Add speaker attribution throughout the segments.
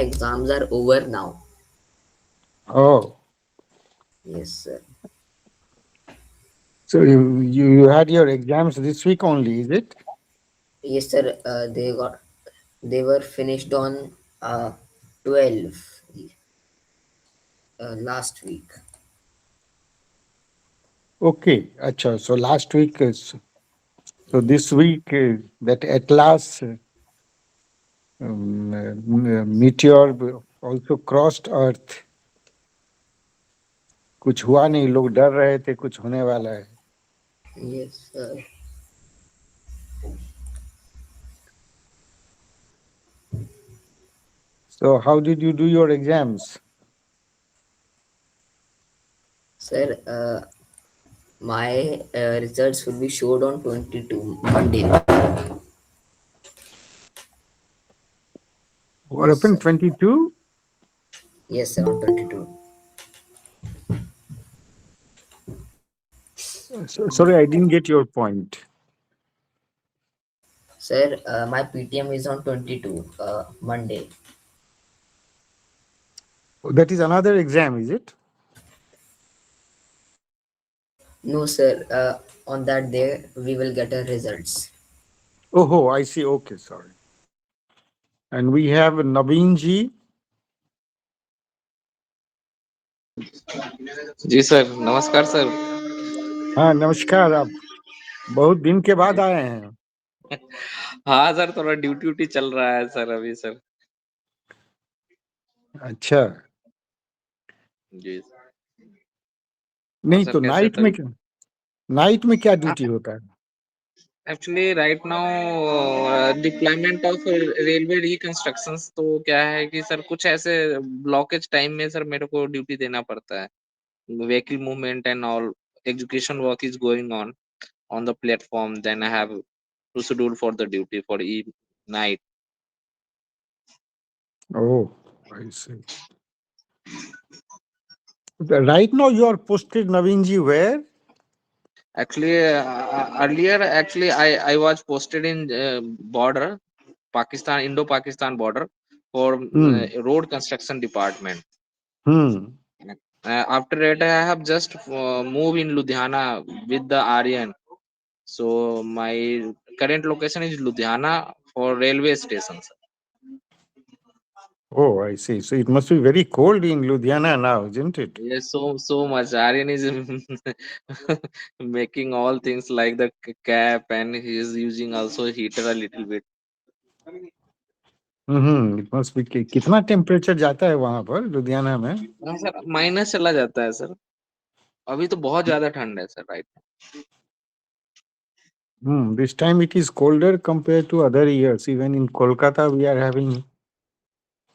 Speaker 1: exams are over now.
Speaker 2: Oh,
Speaker 1: Yes, sir.
Speaker 2: so you had your exams this week only, is it?
Speaker 1: Yes, sir. They were finished on 12 last week.
Speaker 2: Okay, acha. So last week is so this
Speaker 1: Yes.
Speaker 2: week that at last meteor also crossed Earth. कुछ हुआ नहीं, लोग डर रहे थे कुछ होने वाला है.
Speaker 1: Yes, sir.
Speaker 2: So how did you do your exams?
Speaker 1: Sir, my results will be showed on 22 Monday.
Speaker 2: What
Speaker 1: Yes,
Speaker 2: happened?
Speaker 1: sir.
Speaker 2: 22?
Speaker 1: Yes, sir, on 22.
Speaker 2: Sorry, I didn't get your point.
Speaker 1: Sir, my PTM is on 22 Monday.
Speaker 2: That is another exam, is it?
Speaker 1: No, sir. On that day, we will get a results.
Speaker 2: Oh, I see. Okay, sorry. And we have Naveen ji.
Speaker 3: जी sir, नमस्कार sir.
Speaker 2: हाँ, नमस्कार. आप बहुत दिन के बाद आए हैं.
Speaker 3: हाँ सर, थोड़ा ड्यूटी व्यूटी चल रहा है सर अभी सर।
Speaker 2: अच्छा.
Speaker 3: जी सर। और
Speaker 2: नहीं
Speaker 3: सर
Speaker 2: तो
Speaker 3: कैसे
Speaker 2: नाइट में
Speaker 3: तबीयत?
Speaker 2: नाइट में क्या ड्यूटी होता है?
Speaker 3: Actually right now deployment of railway reconstructions, तो क्या है कि सर कुछ ऐसे ब्लॉकेज टाइम में सर मेरे को ड्यूटी देना पड़ता है। Vehicle movement and all education work is going on the platform, then I have to schedule for the duty for e night.
Speaker 2: Oh, I see. Right now you are posted, Naveen ji, where?
Speaker 3: Actually, earlier, actually, I was posted in border, Pakistan, Indo-Pakistan border for
Speaker 2: Hmm.
Speaker 3: road construction department.
Speaker 2: Hmm.
Speaker 3: After that, I have just moved in Ludhiana with the Aryan. So my current location is Ludhiana for railway stations.
Speaker 2: Oh, I see. So it must be very cold in Ludhiana now, isn't it?
Speaker 3: Yes, so much. Aryan is making all things like the cap, and he is using also heater a little bit.
Speaker 2: It must be. कितना temperature जाता है वहां पर लुधियाना में?
Speaker 3: हाँ sir, minus चला जाता है सर। अभी तो बहुत ज्यादा ठंड है sir right.
Speaker 2: This time it is colder compared to other years. Even in Kolkata, we are having.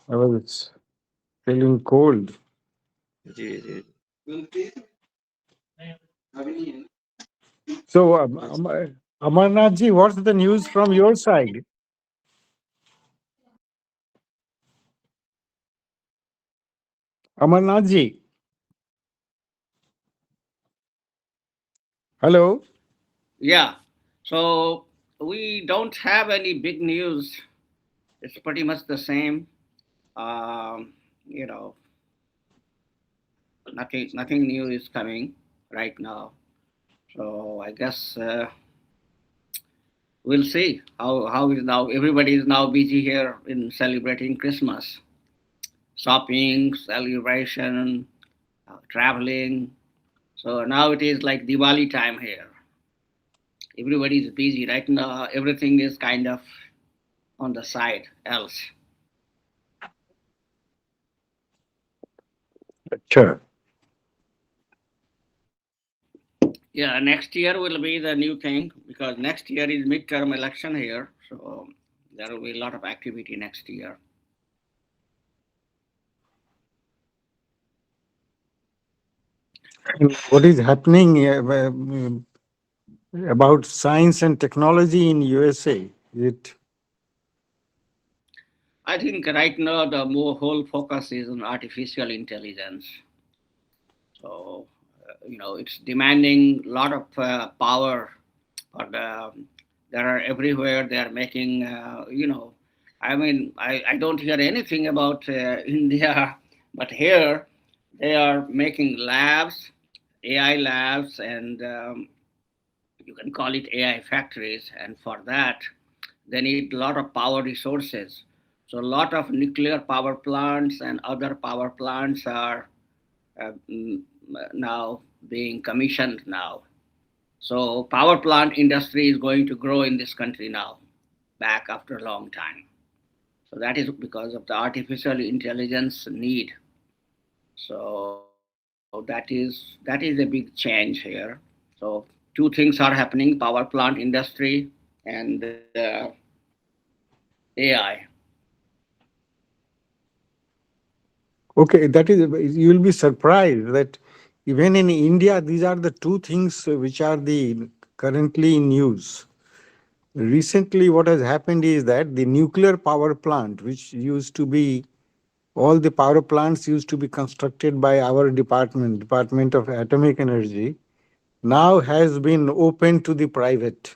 Speaker 2: I was feeling cold.
Speaker 3: जी जी।
Speaker 2: So, Amarnath ji, what's the news from your side? Amarnath ji, hello.
Speaker 4: Yeah. So we don't have any big news. It's pretty much the same. Um, you know, nothing new is coming right now. So I guess we'll see how is now. Everybody is now busy here in celebrating Christmas, shopping, celebration, traveling. So now it is like Diwali time here. Everybody is busy right now. Everything is kind of on the side else.
Speaker 2: Sure.
Speaker 4: Yeah, next year will be the new thing because next year is midterm election here, so there will be a lot of activity next year.
Speaker 2: And what is happening about science and technology in USA? Is it?
Speaker 4: I think right now the more whole focus is on artificial intelligence. So it's demanding a lot of power, but there are everywhere they are making I mean, I don't hear anything about India, but here they are making labs, AI labs, and you can call it AI factories. And for that, they need a lot of power resources. So a lot of nuclear power plants and other power plants are now being commissioned now. So power plant industry is going to grow in this country now, back after a long time. So that is because of the artificial intelligence need. So that is a big change here. So two things are happening: power plant industry and AI.
Speaker 2: Okay, that is, you'll be surprised that even in India, these are the two things which are the currently in use. Recently, what has happened is that the nuclear power plant, which used to be all the power plants used to be constructed by our department, Department of Atomic Energy, now has been opened to the private,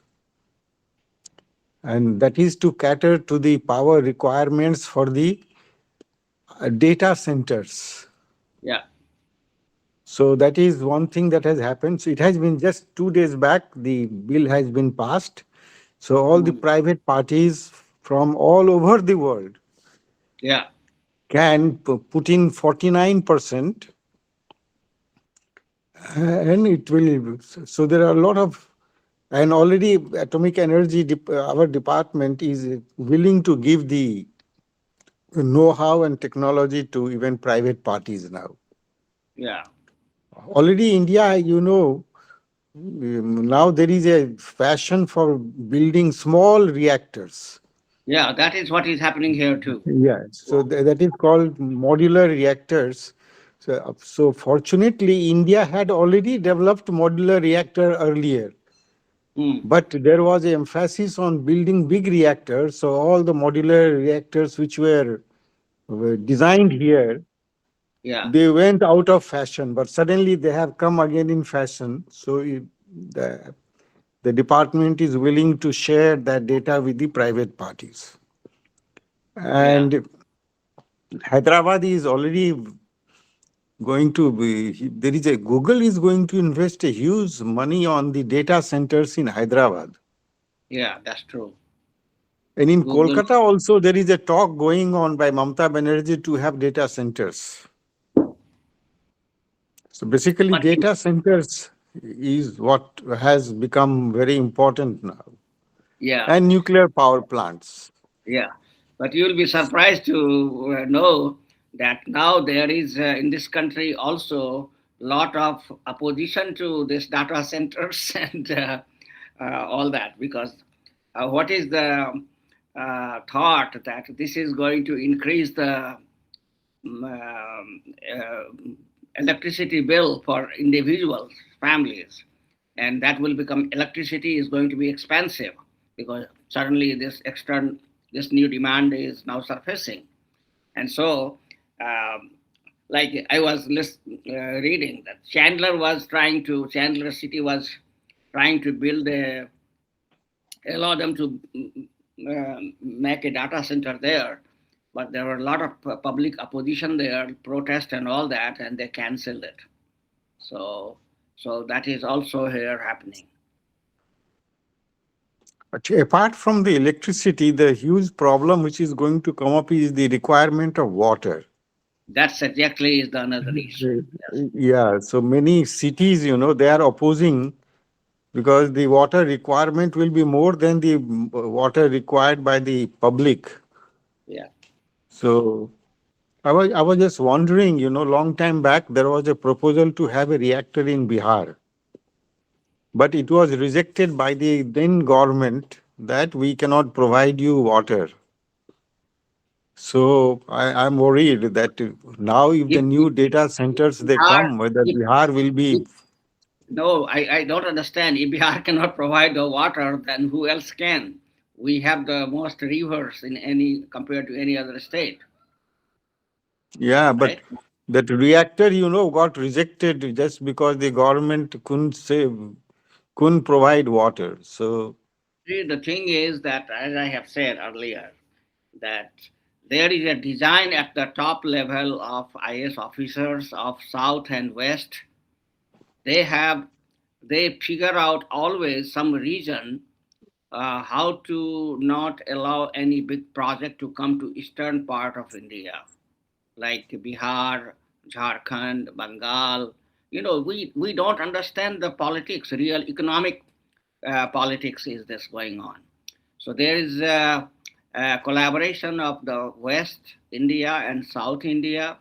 Speaker 2: and that is to cater to the power requirements for the data centers.
Speaker 4: Yeah,
Speaker 2: So that is one thing that has happened. So it has been just 2 days back, the bill has been passed. So all the
Speaker 4: mm,
Speaker 2: private parties from all over the world
Speaker 4: yeah,
Speaker 2: can put in 49%, and it will. So there are a lot of, and already Atomic Energy, our department is willing to give the know-how and technology to even private parties now.
Speaker 4: yeah,
Speaker 2: Already India, now there is a fashion for building small reactors.
Speaker 4: yeah. That is what is happening here too.
Speaker 2: Yeah, so that is called modular reactors. So fortunately, India had already developed modular reactor earlier,
Speaker 4: Mm,
Speaker 2: but there was an emphasis on building big reactors. So all the modular reactors which were designed here,
Speaker 4: yeah,
Speaker 2: they went out of fashion, but suddenly they have come again in fashion. So the the department is willing to share that data with the private parties.
Speaker 4: yeah,
Speaker 2: And Hyderabad is already going to be, there is a, Google is going to invest a huge money on the data centers in Hyderabad.
Speaker 4: yeah. That's true.
Speaker 2: And in
Speaker 4: Google.
Speaker 2: Kolkata also, there is a talk going on by Mamata Banerjee to have data centers. So basically,
Speaker 4: But
Speaker 2: data centers is what has become very important now,
Speaker 4: yeah,
Speaker 2: and nuclear power plants.
Speaker 4: yeah. But you'll be surprised to know that now there is in this country also a lot of opposition to this data centers and all that, because what is the thought that this is going to increase the electricity bill for individuals, families, and that will become, electricity is going to be expensive because suddenly this new demand is now surfacing. And so um, like I was reading that Chandler city was trying to build allow them to make a data center there, but there were a lot of public opposition there, protest and all that, and they canceled it. So, so that is also here happening.
Speaker 2: But apart from the electricity, the huge problem which is going to come up is the requirement of water.
Speaker 4: That's exactly is the another issue. Yes.
Speaker 2: Yeah, so many cities, they are opposing because the water requirement will be more than the water required by the public.
Speaker 4: Yeah.
Speaker 2: So I was just wondering, long time back there was a proposal to have a reactor in Bihar, but it was rejected by the then government that we cannot provide you water. So I'm worried that now if the
Speaker 4: If
Speaker 2: new data centers they
Speaker 4: Bihar,
Speaker 2: come, whether
Speaker 4: if,
Speaker 2: Bihar will be.
Speaker 4: no, I don't understand. If Bihar cannot provide the water, then who else can? We have the most rivers in any compared to any other state,
Speaker 2: Yeah, but
Speaker 4: right?
Speaker 2: that reactor, got rejected just because the government couldn't provide water. So
Speaker 4: See, the thing is that, as I have said earlier, that there is a design at the top level of IS officers of South and West. They have they figure out always some region how to not allow any big project to come to eastern part of India, like Bihar, Jharkhand, Bengal. We don't understand the politics, real economic politics is this going on. So there is a collaboration of the West India and South India,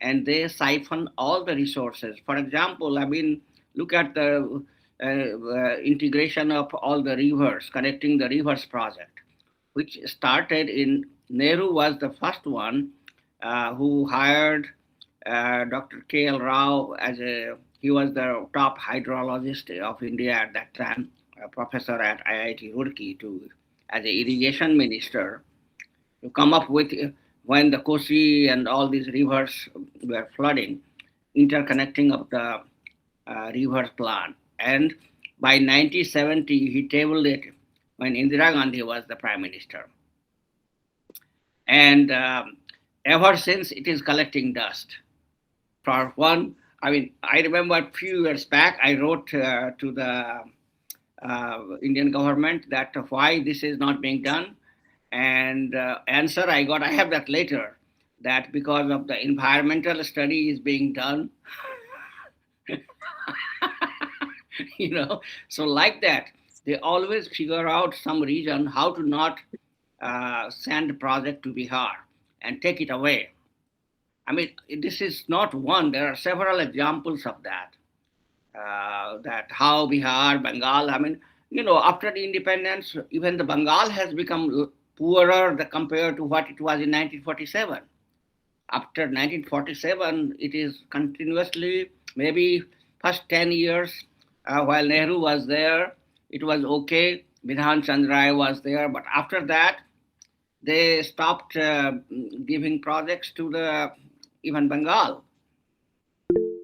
Speaker 4: and they siphon all the resources. For example, I mean, look at the integration of all the rivers, connecting the rivers project, which started in Nehru was the first one who hired Dr. K.L. Rao as he was the top hydrologist of India at that time, a professor at IIT Roorkee, as a irrigation minister, to come up with when the Kosi and all these rivers were flooding, interconnecting of the rivers plan. And by 1970, he tabled it when Indira Gandhi was the prime minister. And ever since, it is collecting dust. For one, I mean, I remember a few years back, I wrote to the Indian government that why this is not being done. And answer I got, I have that later, that because of the environmental study is being done, you know. So like that, they always figure out some region how to not send project to Bihar and take it away. I mean, this is not one. There are several examples of that. That how Bihar, Bengal. I mean, after the independence, even the Bengal has become poorer compared to what it was in 1947. After 1947, it is continuously, maybe first 10 years, while Nehru was there, it was okay. Bidhan Chandra was there, but after that, they stopped giving projects to the even Bengal.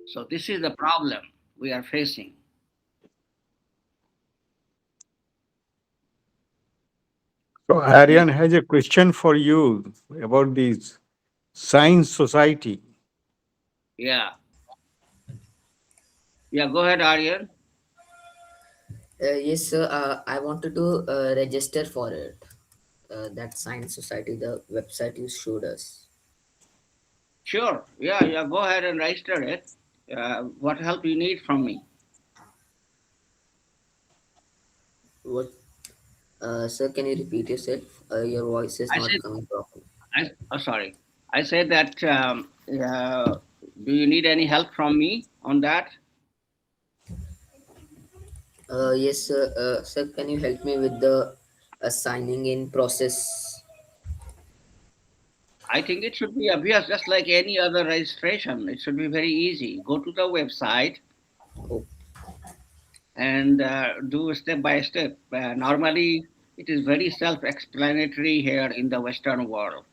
Speaker 4: So this is the problem we are facing.
Speaker 2: So Aryan has a question for you about this science society.
Speaker 4: Yeah, yeah. Go ahead, Aryan.
Speaker 1: Yes, sir. I wanted to register for it. That Science Society, the website you showed us.
Speaker 4: Sure. Yeah, yeah. Go ahead and register it. What help you need from me?
Speaker 1: What, sir? Can you repeat yourself? Your voice is
Speaker 4: I
Speaker 1: not
Speaker 4: said,
Speaker 1: coming properly.
Speaker 4: sorry. I said that. Do you need any help from me on that?
Speaker 1: Yes, sir. Sir, can you help me with the signing in process?
Speaker 4: I think it should be obvious, just like any other registration. It should be very easy. Go to the website
Speaker 1: Oh,
Speaker 4: and do step by step. Normally, it is very self-explanatory here in the Western world,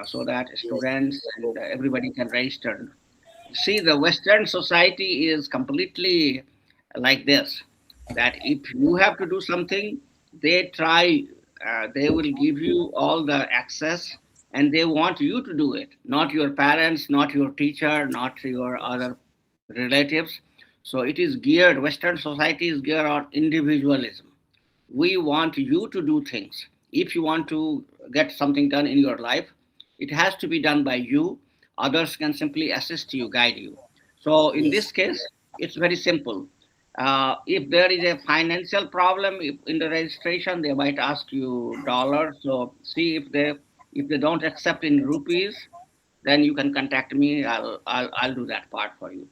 Speaker 4: so that
Speaker 1: yes.
Speaker 4: students and everybody can register. See, the Western society is completely like this, that if you have to do something, they will give you all the access, and they want you to do it, not your parents, not your teacher, not your other relatives. So it is geared, Western society is geared on individualism. We want you to do things. If you want to get something done in your life, it has to be done by you. Others can simply assist you, guide you. So in
Speaker 1: Yes.
Speaker 4: this case, it's very simple. If there is a financial problem in the registration, they might ask you dollars. So see if they don't accept in rupees, then you can contact me. I'll do that part for you.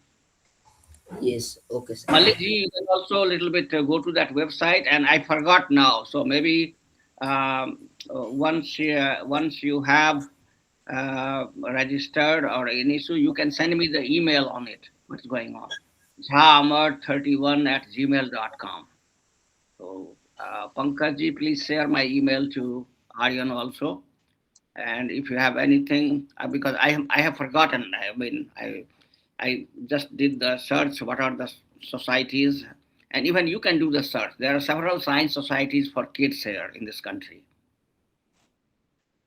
Speaker 1: Yes. Okay, sir.
Speaker 4: Malik ji, you can also a little bit go to that website, and I forgot now. So maybe once you have registered or any issue, you can send me the email on it. What's going on? Jhamar31 at gmail.com. So Pankaj ji, please share my email to Aryan also. And if you have anything, because I have forgotten. I just did the search. What are the societies? And even you can do the search. There are several science societies for kids here in this country.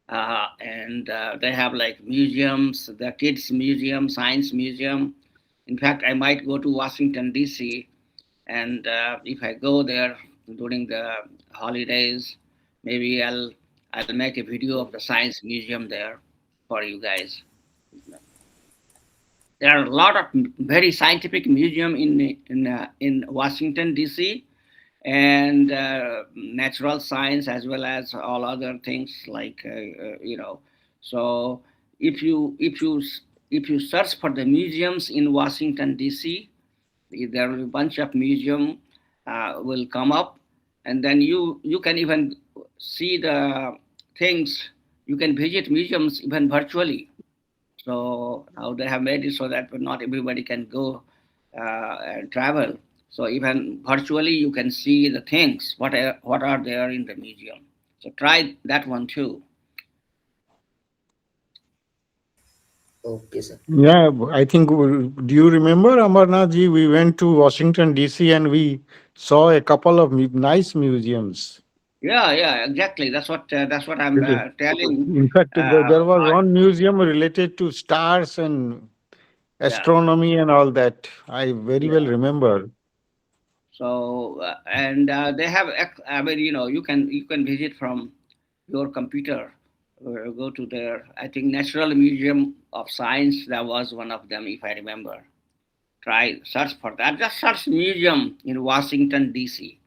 Speaker 4: and they have like museums, the kids museum, science museum. In fact, I might go to Washington D.C., and if I go there during the holidays, maybe I'll make a video of the science museum there for you guys. There are a lot of very scientific museum in Washington D.C., and natural science as well as all other things like So if you search for the museums in Washington D.C., there will be a bunch of museum will come up, and then you can even see the things. You can visit museums even virtually. So now they have made it so that not everybody can go and travel. So even virtually, you can see the things what are there in the museum. So try that one too.
Speaker 1: Okay, sir.
Speaker 2: Yeah, I think, do you remember, Amarnath ji, we went to Washington, D.C., and we saw a couple of nice museums.
Speaker 4: Yeah, yeah, exactly. That's what I'm telling.
Speaker 2: In fact,
Speaker 4: Uh,
Speaker 2: there was one museum related to stars and
Speaker 4: yeah,
Speaker 2: astronomy and all that. I very well
Speaker 4: yeah.
Speaker 2: remember.
Speaker 4: So and they have. I mean, you can visit from your computer. Go to their. I think Natural Museum of Science. That was one of them, if I remember. Try search for that. Just search museum in Washington D.C.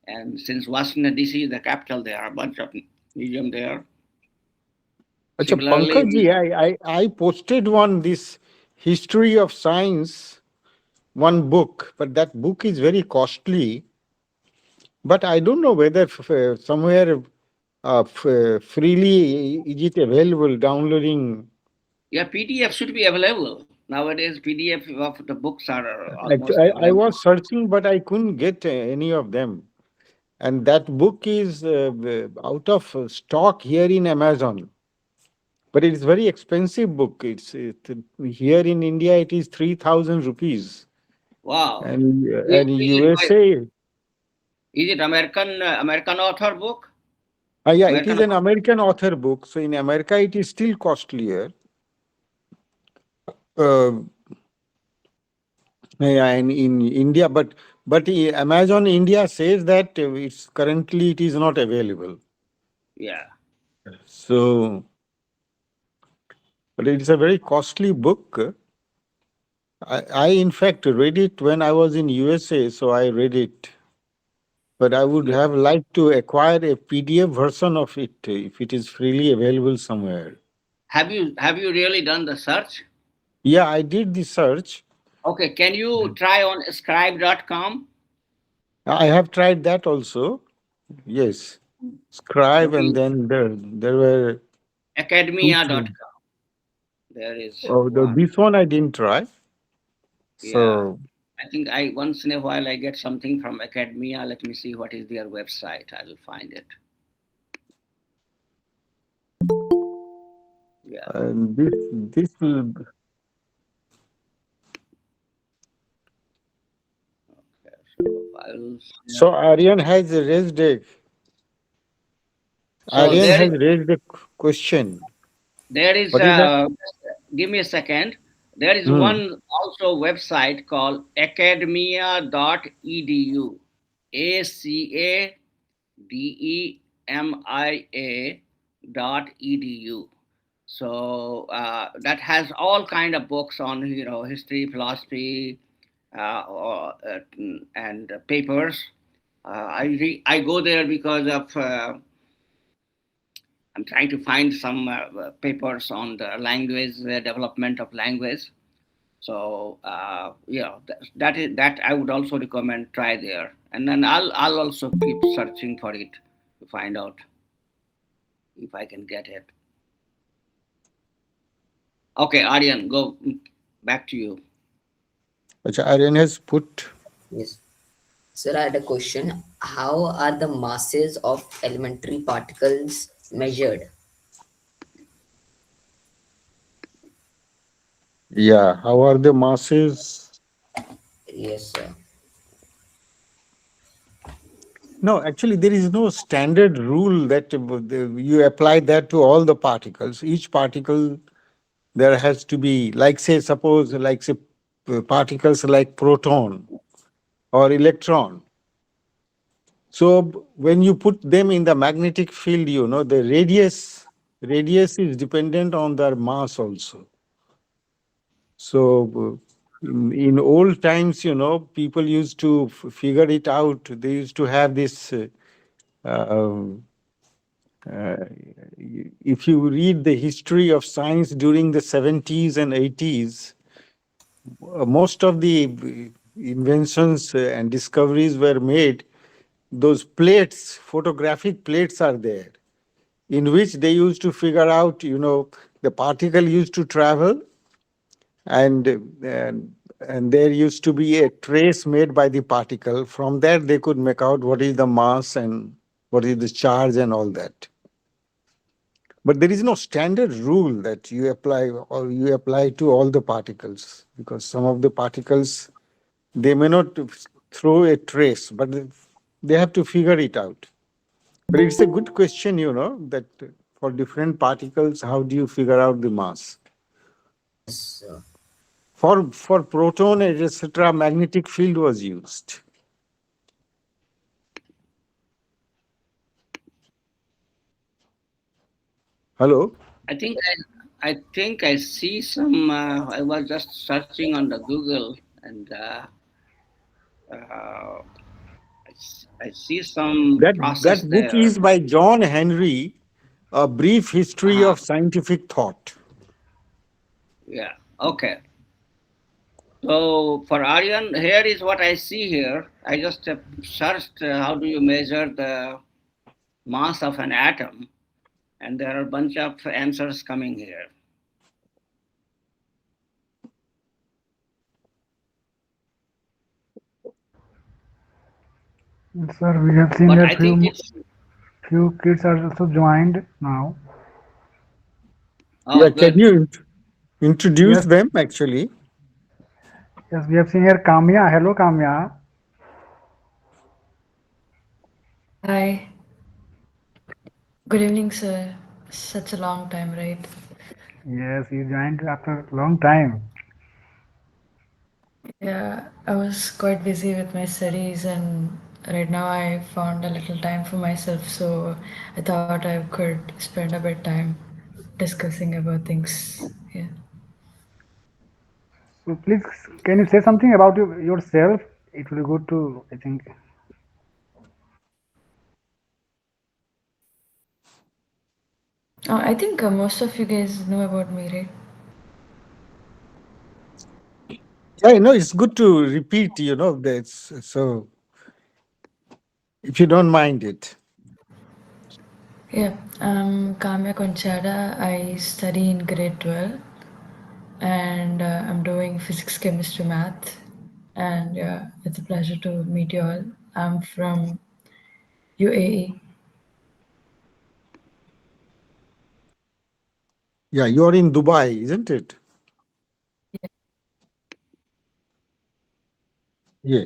Speaker 4: And since Washington D.C. is the capital, there are a bunch of museum there.
Speaker 2: Acha,
Speaker 4: Similarly,
Speaker 2: Pankaj ji, I posted one, this History of Science, one book, but that book is very costly. But I don't know whether somewhere freely is it available downloading.
Speaker 4: yeah, PDF should be available nowadays. PDF of the books are almost
Speaker 2: I
Speaker 4: available.
Speaker 2: was searching, but I couldn't get any of them. And that book is out of stock here in Amazon. But it's very expensive book. Here in India, it is 3,000 rupees.
Speaker 4: Wow.
Speaker 2: And
Speaker 4: Is it
Speaker 2: USA,
Speaker 4: American author book?
Speaker 2: yeah, it
Speaker 4: American
Speaker 2: is an American author book. So in America, it is still costlier. Uh, yeah, and in India, but Amazon India says that it's currently it is not available.
Speaker 4: yeah.
Speaker 2: So, but it is a very costly book. I in fact read it when I was in USA, so I read it. But I would
Speaker 4: Yeah.
Speaker 2: have liked to acquire a PDF version of it if it is freely available somewhere.
Speaker 4: Have you really done the search?
Speaker 2: Yeah, I did the search.
Speaker 4: Okay, can you try on scribe.com?
Speaker 2: I have tried that also. Yes, Scribe, and
Speaker 4: Okay,
Speaker 2: then there were two, three.
Speaker 4: academia.com. There is
Speaker 2: Oh,
Speaker 4: one.
Speaker 2: this one I didn't try.
Speaker 4: Yeah.
Speaker 2: So
Speaker 4: I think I once in a while I get something from academia. Let me see what is their website. I'll find it. Yeah.
Speaker 2: this will.
Speaker 4: Okay, so files. Yeah.
Speaker 2: So
Speaker 4: So
Speaker 2: Aryan
Speaker 4: there
Speaker 2: has
Speaker 4: is
Speaker 2: raised a question.
Speaker 4: there is
Speaker 2: What is that?
Speaker 4: give me a second. There is
Speaker 2: Hmm.
Speaker 4: one also website called academia.edu. academia.edu. So that has all kind of books on history, philosophy, and papers. I go there because of I'm trying to find some papers on the language, development of language. So that I would also recommend try there, and then I'll also keep searching for it to find out if I can get it. Okay, Aryan, go back to you.
Speaker 2: Acha, Aryan has put.
Speaker 1: Yes. Sir, I had a question. How are the masses of elementary particles measured?
Speaker 2: Yeah, how are the masses?
Speaker 1: Yes, sir.
Speaker 2: No, actually, there is no standard rule that you apply that to all the particles. Each particle, there has to be, like, say, suppose, like, say, particles like proton or electron. So when you put them in the magnetic field, the radius is dependent on their mass also. So in old times, people used to figure it out. They used to have this. Um, uh, if you read the history of science during the 70s and 80s, most of the inventions and discoveries were made. Those plates, photographic plates, are there in which they used to figure out, the particle used to travel, and and there used to be a trace made by the particle. From there, they could make out what is the mass and what is the charge and all that. But there is no standard rule that you apply to all the particles, because some of the particles, they may not throw a trace, but they have to figure it out. But it's a good question, that for different particles, how do you figure out the mass?
Speaker 1: Yes,
Speaker 2: For proton, etc., magnetic field was used. Hello?
Speaker 4: I think I see some. I was just searching on the Google, and I see some
Speaker 2: That
Speaker 4: process
Speaker 2: book
Speaker 4: there.
Speaker 2: is by John Henry, A Brief History
Speaker 4: Uh-huh.
Speaker 2: of Scientific Thought.
Speaker 4: Yeah. Okay. So for Aryan, here is what I see here. I just searched how do you measure the mass of an atom, and there are a bunch of answers coming here.
Speaker 5: Sir, we have seen
Speaker 4: But
Speaker 5: that
Speaker 4: I think it's
Speaker 5: few kids are also joined now.
Speaker 2: Yeah,
Speaker 4: oh
Speaker 2: can
Speaker 4: good.
Speaker 2: you introduce
Speaker 5: Yes,
Speaker 2: them actually?
Speaker 5: yes, we have seen here Kamya. Hello, Kamya.
Speaker 6: Hi, good evening, sir. Such a long time, right?
Speaker 5: Yes, you joined after a long time.
Speaker 6: Yeah, I was quite busy with my studies, and right now I found a little time for myself, so I thought I could spend a bit time discussing about things. Yeah.
Speaker 5: So please, can you say something about yourself? It will be good to, I think.
Speaker 6: I think most of you guys know about me, right?
Speaker 2: Yeah, it's good to repeat, that's so, if you don't mind it.
Speaker 6: Yeah, I'm Kamya Conchada. I study in grade 12, and I'm doing physics, chemistry, math. And yeah, it's a pleasure to meet you all. I'm from UAE.
Speaker 2: Yeah, you're in Dubai, isn't it? Yeah,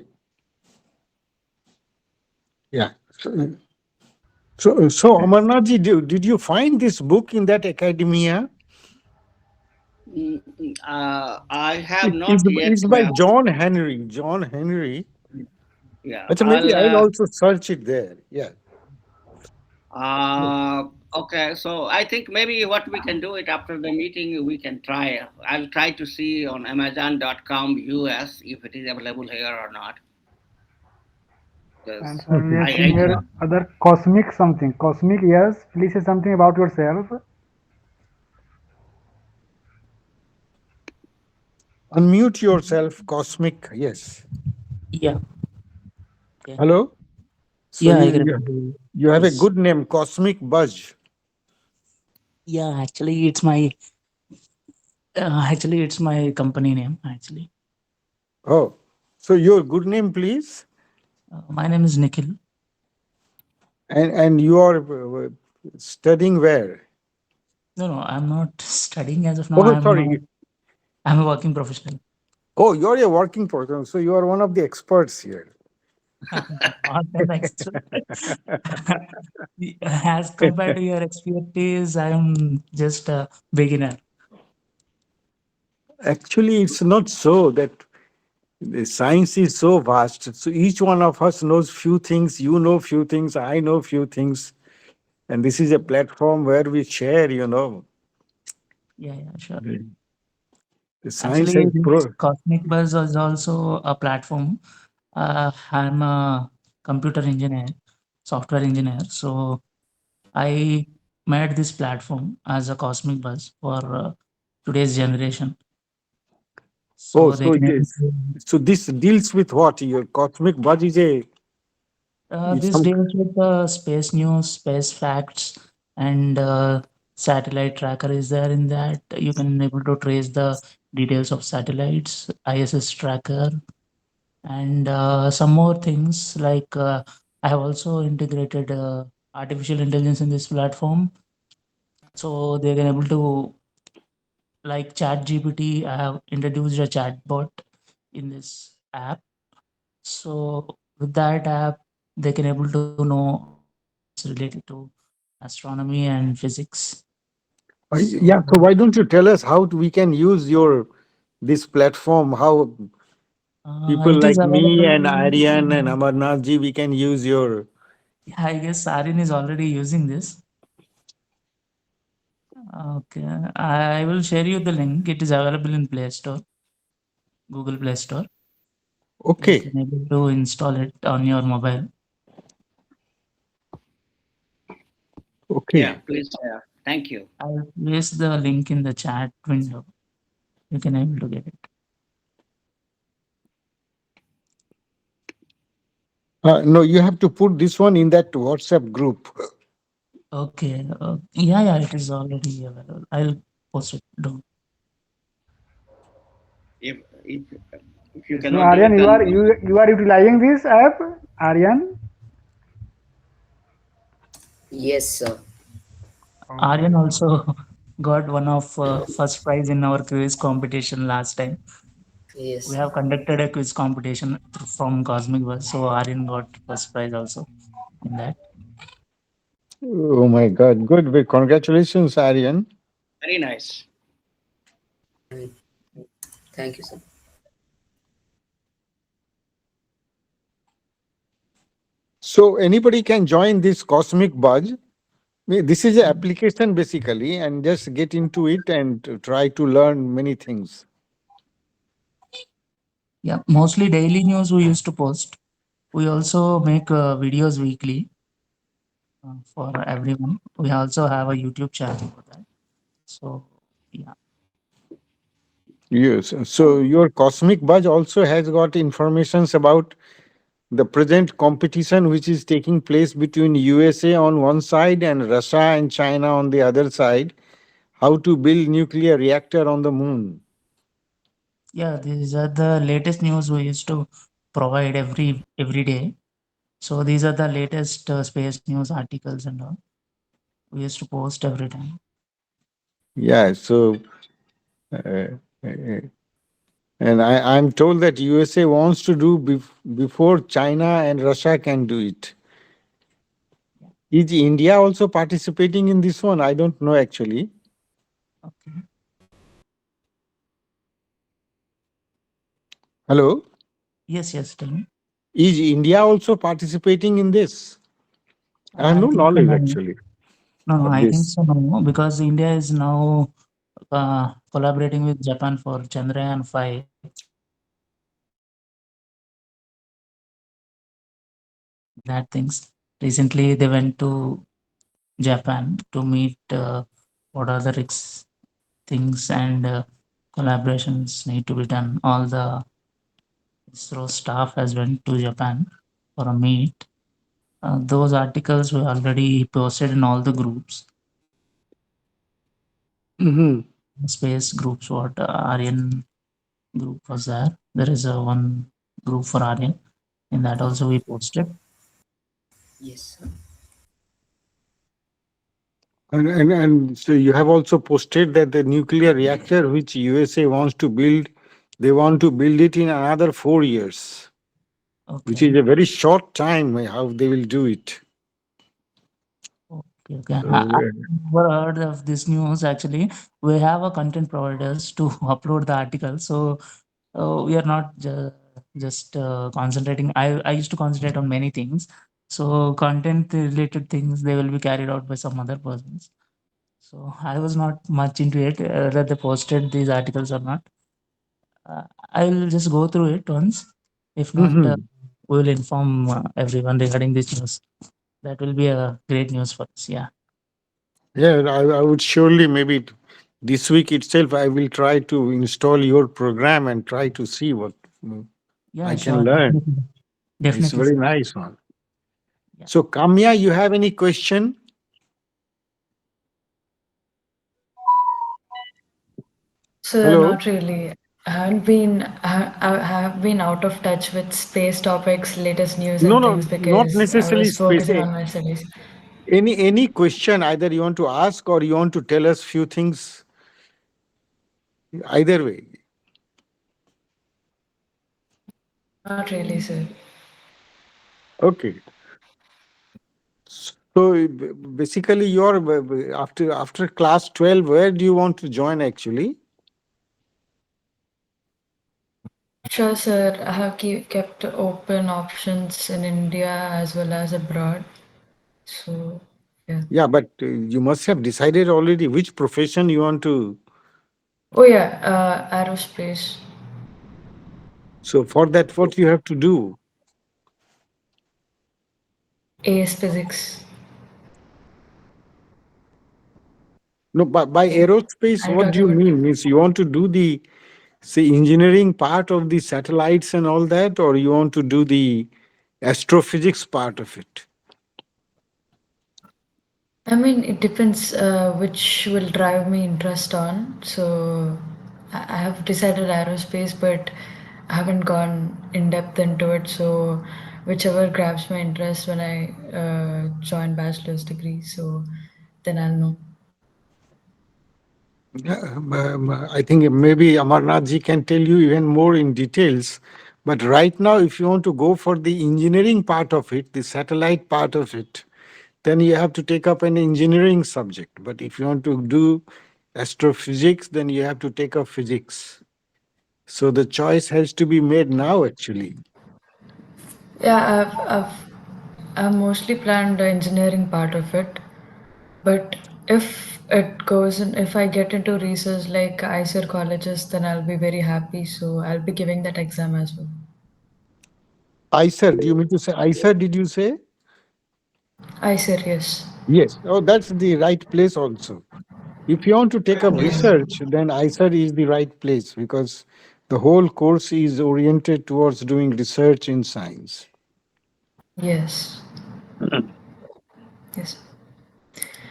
Speaker 2: yeah. So Amarnath ji, did you find this book in that academia?
Speaker 4: I have
Speaker 2: It's,
Speaker 4: not yet.
Speaker 2: it's by John Henry. John Henry.
Speaker 4: Yeah,
Speaker 2: But maybe
Speaker 4: I'll.
Speaker 2: I'll also search it there. Yeah.
Speaker 4: Okay, so I think maybe what we can do it after the meeting, we can try. I'll try to see on Amazon.com US if it is available here or not.
Speaker 5: And
Speaker 4: Because
Speaker 5: sir, we have seen
Speaker 4: I do
Speaker 5: here
Speaker 4: not.
Speaker 5: other cosmic something. Cosmic, yes. Please say something about yourself.
Speaker 2: Unmute yourself, Cosmic. Yes.
Speaker 7: Yeah, yeah,
Speaker 2: Hello. So
Speaker 7: yeah.
Speaker 2: you
Speaker 7: I can
Speaker 2: you,
Speaker 7: able to.
Speaker 2: you have a
Speaker 7: Yes.
Speaker 2: good name, Cosmic Buzz.
Speaker 7: Yeah, actually it's my company name. Actually,
Speaker 2: Oh, so your good name, please.
Speaker 7: my name is Nikhil.
Speaker 2: And you are studying where?
Speaker 7: No, no, I'm not studying as of now.
Speaker 2: Oh, sorry.
Speaker 7: I'm a working professional.
Speaker 2: Oh, you're a working person. So you are one of the experts here.
Speaker 7: Not an expert. As compared to your expertise, I'm just a beginner.
Speaker 2: Actually, it's not so that the science is so vast. So each one of us knows few things. You know few things. I know few things. And this is a platform where we share.
Speaker 7: Yeah, yeah, sure.
Speaker 2: The, the science
Speaker 7: Actually,
Speaker 2: has
Speaker 7: this
Speaker 2: pro.
Speaker 7: Cosmic Buzz is also a platform. I'm a computer engineer, software engineer. So I made this platform as a Cosmic Buzz for today's generation.
Speaker 2: Oh,
Speaker 7: So they
Speaker 2: so
Speaker 7: can able
Speaker 2: yes.
Speaker 7: to,
Speaker 2: So this deals with what? Your cosmic buzz is
Speaker 7: this
Speaker 2: some.
Speaker 7: deals with the space news, space facts, and satellite tracker is there in that. You can able to trace the details of satellites, ISS tracker, and some more things like I have also integrated artificial intelligence in this platform, so they can able to like chat gpt. I have introduced a chatbot in this app, so with that app they can able to know all the things related to astronomy and physics.
Speaker 2: Yeah.
Speaker 7: So
Speaker 2: So why don't you tell us how we can use your this platform? How people
Speaker 7: it is
Speaker 2: like me
Speaker 7: available.
Speaker 2: and Aryan and Amarnath ji, we can use your.
Speaker 7: I guess Arin is already using this. Okay, I will share you the link. It is available in Play Store, Google Play Store. You
Speaker 2: Okay.
Speaker 7: can able to install it on your mobile.
Speaker 4: Yeah,
Speaker 2: Okay.
Speaker 4: please share. Thank you.
Speaker 7: I'll place the link in the chat window. You can able to get it.
Speaker 2: No, you have to put this one in that WhatsApp group.
Speaker 7: Okay. Yeah, yeah, it is already available. I'll post it down.
Speaker 4: If if if you
Speaker 5: So
Speaker 4: cannot do
Speaker 5: Aryan,
Speaker 4: it,
Speaker 5: you
Speaker 4: then
Speaker 5: are you are utilizing this app, Aryan?
Speaker 1: Yes, sir.
Speaker 7: Aryan
Speaker 5: Okay.
Speaker 7: also got one of first prize in our quiz competition last time. We
Speaker 1: Yes.
Speaker 7: have conducted a quiz competition from Cosmic Bus, so Aryan got first prize also in that.
Speaker 2: Oh my God. Good. Well, congratulations, Aryan.
Speaker 4: very nice.
Speaker 1: Mm, thank you, sir.
Speaker 2: So anybody can join this Cosmic Buzz. This is an application basically, and just get into it and try to learn many things.
Speaker 7: Yeah, mostly daily news we used to post. We also make videos weekly for everyone. We also have a YouTube channel for that. So yeah,
Speaker 2: Yes. So your Cosmic Buzz also has got informations about the present competition which is taking place between USA on one side and Russia and China on the other side. How to build nuclear reactor on the moon.
Speaker 7: yeah, these are the latest news we used to provide every day. So these are the latest space news articles and all. We used to post every time.
Speaker 2: Yeah. So. Uh, uh, and I'm told that USA wants to do before China and Russia can do it.
Speaker 7: Yeah.
Speaker 2: Is India also participating in this one? I don't know actually.
Speaker 7: Okay.
Speaker 2: Hello?
Speaker 7: Yes, yes. Tell me.
Speaker 2: Is India also participating in this? I have
Speaker 7: I
Speaker 2: no
Speaker 7: think so.
Speaker 2: knowledge
Speaker 7: No,
Speaker 2: actually
Speaker 7: no.
Speaker 2: of
Speaker 7: I think
Speaker 2: this.
Speaker 7: so. No, because India is now collaborating with Japan for Chandrayaan 5. In that things. Recently, they went to Japan to meet what are the risks, things and collaborations need to be done. All the ISRO staff has went to Japan for a meet. Those articles were already posted in all the groups,
Speaker 2: Mhm.
Speaker 7: space groups. What Aryan group was there? There is a one group for Aryan. In that also we posted.
Speaker 1: Yes, sir.
Speaker 2: And so you have also posted that the nuclear reactor which USA wants to build, they want to build it in another 4 years. which is
Speaker 7: Okay.
Speaker 2: a very short time how they will do it.
Speaker 7: Okay, okay.
Speaker 2: So,
Speaker 7: I never heard of this news actually. We have a content providers to upload the article, so we are not just concentrating. I used to concentrate on many things, so content related things they will be carried out by some other persons. So I was not much into it whether they posted these articles or not. Uh, I will just go through it once. If not,
Speaker 2: mhm.
Speaker 7: we will inform everyone regarding this news. That will be a great news for us. Yeah.
Speaker 2: Yeah, I would surely maybe this week itself I will try to install your program and try to see what
Speaker 7: Yeah,
Speaker 2: I can
Speaker 7: sure.
Speaker 2: learn.
Speaker 7: Definitely.
Speaker 2: It's
Speaker 7: Definitely,
Speaker 2: very
Speaker 7: sir.
Speaker 2: nice one.
Speaker 7: Yeah.
Speaker 2: So, Kamya, you have any question?
Speaker 6: Sir,
Speaker 2: Hello?
Speaker 6: not really. I have been out of touch with space topics, latest news
Speaker 2: No,
Speaker 6: and
Speaker 2: no,
Speaker 6: things
Speaker 2: not
Speaker 6: because I
Speaker 2: necessarily
Speaker 6: was
Speaker 2: space.
Speaker 6: focusing on my studies.
Speaker 2: Any question either you want to ask or you want to tell us few things. Either way.
Speaker 6: Not really, sir.
Speaker 2: Okay. So basically, you're after class 12. Where do you want to join actually?
Speaker 6: Not sure, sir. I have kept open options in India as well as abroad. So, yeah.
Speaker 2: Yeah, but you must have decided already which profession you want to.
Speaker 6: Oh, yeah, aerospace,
Speaker 2: So for that, what you have to do?
Speaker 6: AS physics.
Speaker 2: No, by
Speaker 6: Okay.
Speaker 2: aerospace,
Speaker 6: Are you
Speaker 2: what do
Speaker 6: talking
Speaker 2: you
Speaker 6: about?
Speaker 2: mean? Means you want to do the say engineering part of the satellites and all that, or you want to do the astrophysics part of it?
Speaker 6: I mean, it depends which will drive me interest on. So I have decided aerospace, but I haven't gone in depth into it. So whichever grabs my interest when I join bachelor's degree, so then I'll know.
Speaker 2: Yeah, I think maybe Amarnath ji can tell you even more in details. But right now, if you want to go for the engineering part of it, the satellite part of it, then you have to take up an engineering subject. But if you want to do astrophysics, then you have to take up physics. So the choice has to be made now, actually.
Speaker 6: Yeah, I've mostly planned the engineering part of it, but if it goes and if I get into research like ICER colleges, then I'll be very happy. So I'll be giving that exam as well.
Speaker 2: ICER, do you mean to say ICER, did you say?
Speaker 6: ICER, yes.
Speaker 2: Yes. Oh, that's the right place also. If you want to take up
Speaker 6: Yes.
Speaker 2: research, then ICER is the right place because the whole course is oriented towards doing research in science.
Speaker 6: Yes. Yes.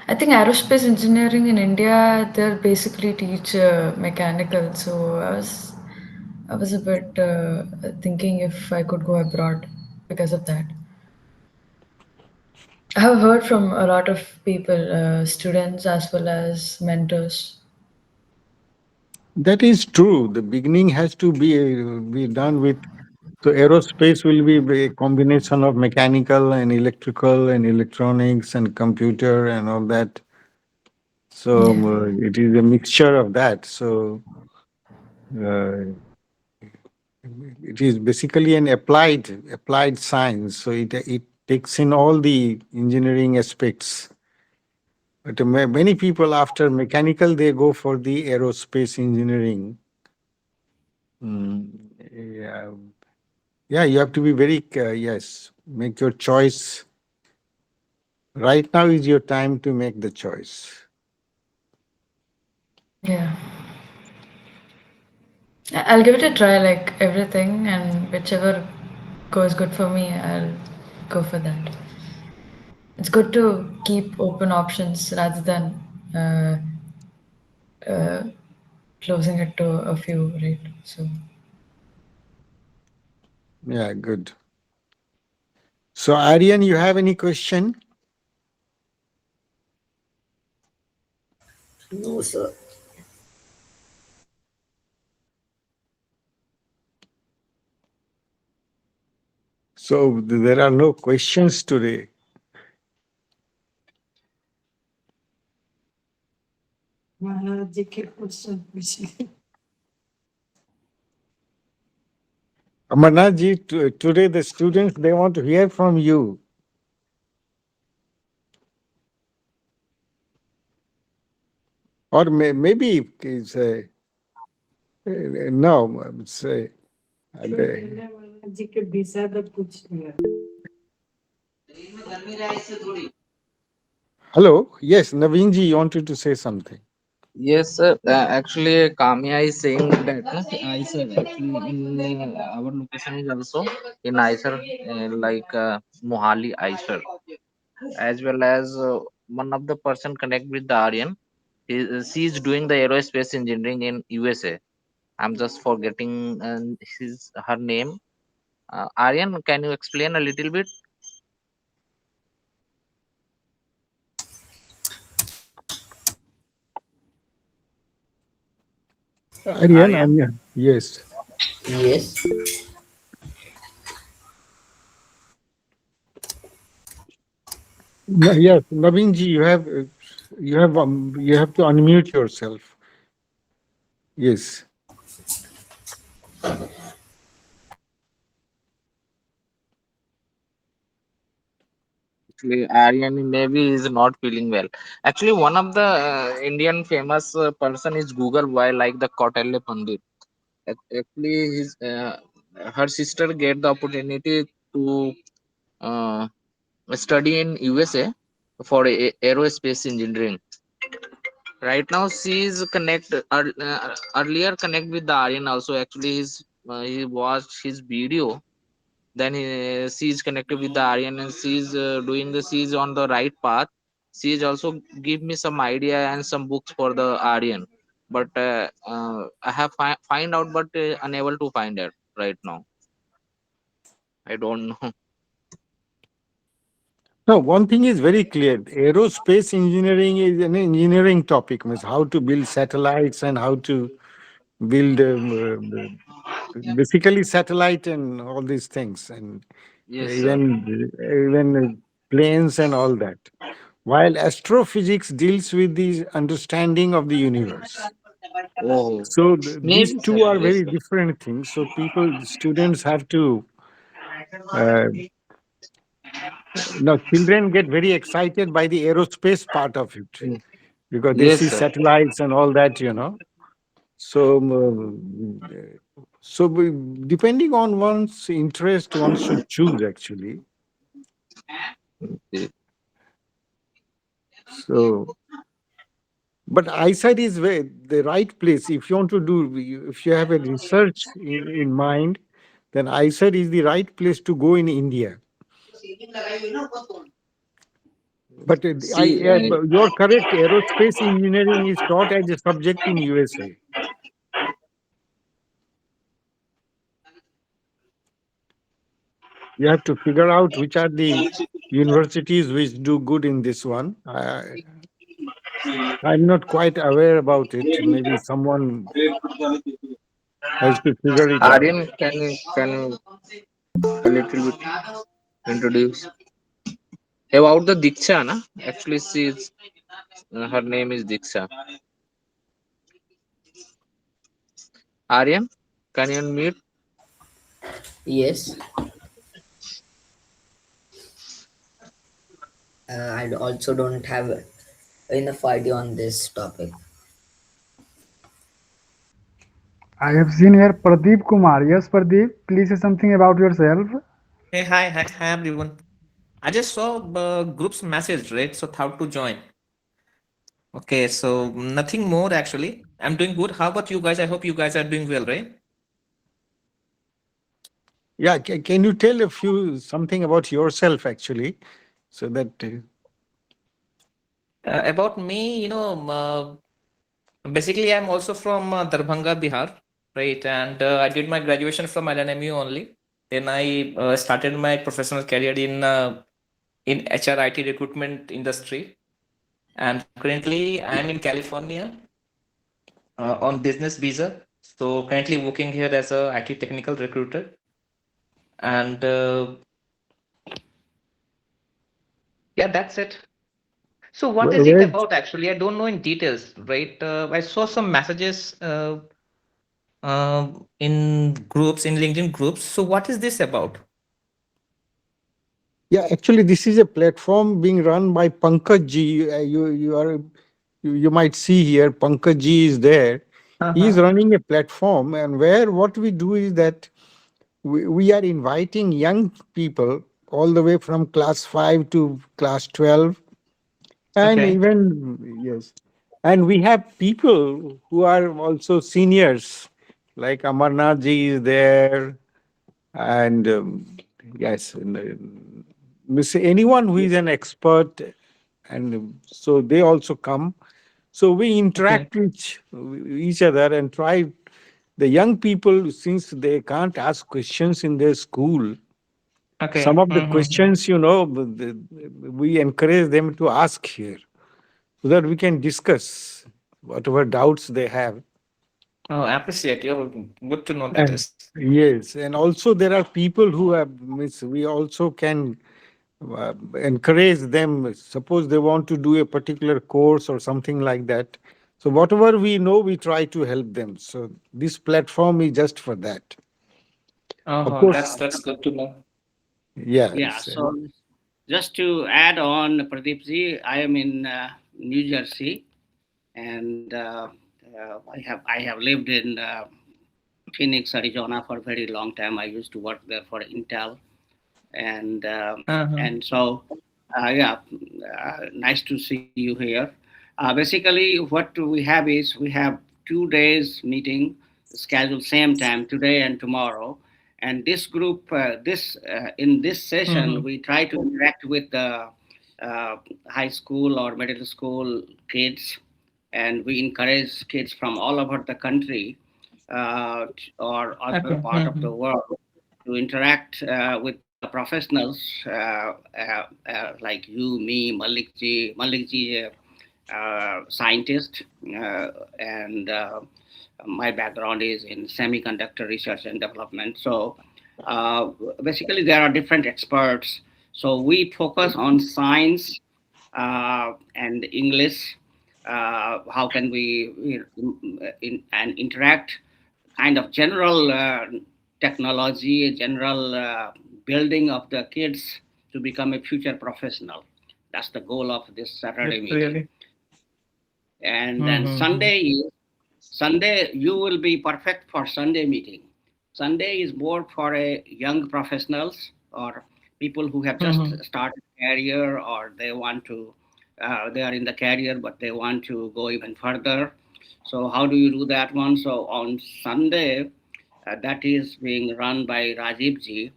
Speaker 6: I think aerospace engineering in India, they'll basically teach mechanical. So I was a bit thinking if I could go abroad because of that. I have heard from a lot of people, students as well as mentors.
Speaker 2: That is true. The beginning has to be done with. So aerospace will be a combination of mechanical and electrical and electronics and computer and all that. So
Speaker 6: Yeah.
Speaker 2: it is a mixture of that. So uh, it is basically an applied science. So it takes in all the engineering aspects. But many people after mechanical they go for the aerospace engineering. Mm, yeah, yeah. You have to be very yes. Make your choice. Right now is your time to make the choice.
Speaker 6: Yeah. I'll give it a try, like everything, and whichever goes good for me, I'll go for that. It's good to keep open options rather than uh, uh, closing it to a few, right? So,
Speaker 2: Yeah, good. So Aryan, you have any question?
Speaker 1: No, sir.
Speaker 2: So there are no questions today. Amarnath ji, today the students they want to hear from you. Or maybe it's no, it's hello. Yes, Naveen ji, you wanted to say something.
Speaker 3: Yes, sir. Actually, Kamya is saying that I said actually in our location is also in ISER, like Mohali ISER, as well as one of the person connect with the Aryan. She is doing the aerospace engineering in USA. I'm just forgetting his her name. Aryan, can you explain a little bit?
Speaker 2: Aryan,
Speaker 3: Aryan?
Speaker 2: yes.
Speaker 1: Yes.
Speaker 2: Yes, Naveen ji, you have to unmute yourself. Yes.
Speaker 3: Actually, Aryan maybe is not feeling well. Actually, one of the Indian famous person is Google Boy, like the Kautilya Pandit. Actually, her sister get the opportunity to uh, study in USA for aerospace engineering. Right now, she is earlier connect with the Aryan also. Actually, he watched his video. Then she is connected with the Aryan and she is doing the she is on the right path. She is also give me some idea and some books for the Aryan, but I have find out but unable to find it right now. I don't know.
Speaker 2: No, one thing is very clear. Aerospace engineering is an engineering topic, means how to build satellites and how to build basically satellite and all these things, and
Speaker 3: Yes, sir.
Speaker 2: even planes and all that. While astrophysics deals with the understanding of the universe.
Speaker 3: Oh,
Speaker 2: So these
Speaker 3: maybe, sir.
Speaker 2: two are
Speaker 3: Yes,
Speaker 2: very
Speaker 3: sir.
Speaker 2: different things. So students have to. Uh, Now, children get very excited by the aerospace part of it
Speaker 3: Mm.
Speaker 2: because they
Speaker 3: Yes,
Speaker 2: see
Speaker 3: sir.
Speaker 2: satellites and all that. So, depending on one's interest, one should choose actually.
Speaker 3: Okay.
Speaker 2: So, but eyesight is the right place. If you want to if you have a research in mind, then eyesight is the right place to go in India. But
Speaker 3: See,
Speaker 2: you're correct. Aerospace engineering is taught as a subject in USA. You have to figure out which are the universities which do good in this one. I'm not quite aware about it. Maybe someone has to figure it out.
Speaker 3: Aryan, can you a little bit introduce about the Diksha, na? Actually, she is her name is Diksha. Aryan, can you unmute?
Speaker 1: Yes. I also don't have enough idea on this topic.
Speaker 5: I have seen here Pradeep Kumar. Yes, Pradeep, please say something about yourself.
Speaker 8: Hey, hi everyone. I just saw group's message, right? So how to join. Okay, so nothing more actually. I'm doing good. How about you guys? I hope you guys are doing well, right?
Speaker 2: Yeah, can you tell a few something about yourself actually, so that
Speaker 8: About me, basically I'm also from Darbhanga, Bihar, right? And I did my graduation from LNMU only. Then I started my professional career in HR IT recruitment industry. And currently I'm in California on business visa. So currently working here as a IT technical recruiter. And Yeah, that's it. So what is it
Speaker 2: Where,
Speaker 8: about actually? I don't know in details, right? I saw some messages in groups, in LinkedIn groups. So what is this about?
Speaker 2: yeah, actually, this is a platform being run by Pankaj ji. You might see here Pankaj ji is there. He is
Speaker 8: Uh-huh.
Speaker 2: running a platform, and where what we do is that we are inviting young people all the way from class 5 to class 12, and
Speaker 8: Okay.
Speaker 2: even yes, and we have people who are also seniors, like Amarnath ji is there, and yes, miss anyone who is an expert, and so they also come. So we
Speaker 8: Okay.
Speaker 2: interact with each other and try. The young people, since they can't ask questions in their school, some
Speaker 8: Okay.
Speaker 2: of the
Speaker 8: Mm-hmm.
Speaker 2: questions, we encourage them to ask here so that we can discuss whatever doubts they have.
Speaker 8: Oh, appreciate you. Good to know that
Speaker 2: And
Speaker 8: is.
Speaker 2: yes, and also there are people who have, means we also can encourage them. Suppose they want to do a particular course or something like that. So whatever we know, we try to help them. So this platform is just for that. Of
Speaker 8: Oh,
Speaker 2: course,
Speaker 8: that's good to know.
Speaker 4: Yeah.
Speaker 2: yes.
Speaker 4: So just to add on, Pradeepji, I am in New Jersey, and I have lived in Phoenix, Arizona for a very long time. I used to work there for Intel, and
Speaker 8: Uh-huh.
Speaker 4: so yeah, nice to see you here. Basically, what we have is we have 2 days meeting scheduled same time today and tomorrow. And this group, this in this session,
Speaker 8: Mm-hmm.
Speaker 4: we try to interact with the high school or middle school kids, and we encourage kids from all over the country or other
Speaker 8: Okay.
Speaker 4: part of
Speaker 8: Mm-hmm.
Speaker 4: the world to interact with the professionals like you, me, Mallik ji, scientist, and my background is in semiconductor research and development. So uh, basically, there are different experts. So we focus on science and English. How can we and interact? Kind of general technology, general building of the kids to become a future professional. That's the goal of this Saturday
Speaker 8: That's
Speaker 4: meeting.
Speaker 8: really.
Speaker 4: And then
Speaker 8: Mm-hmm.
Speaker 4: Sunday you will be perfect for Sunday meeting. Sunday is more for a young professionals or people who have just
Speaker 8: Mm-hmm.
Speaker 4: started career, or they want to they are in the career but they want to go even further. So how do you do that one? So on Sunday, that is being run by Rajiv ji,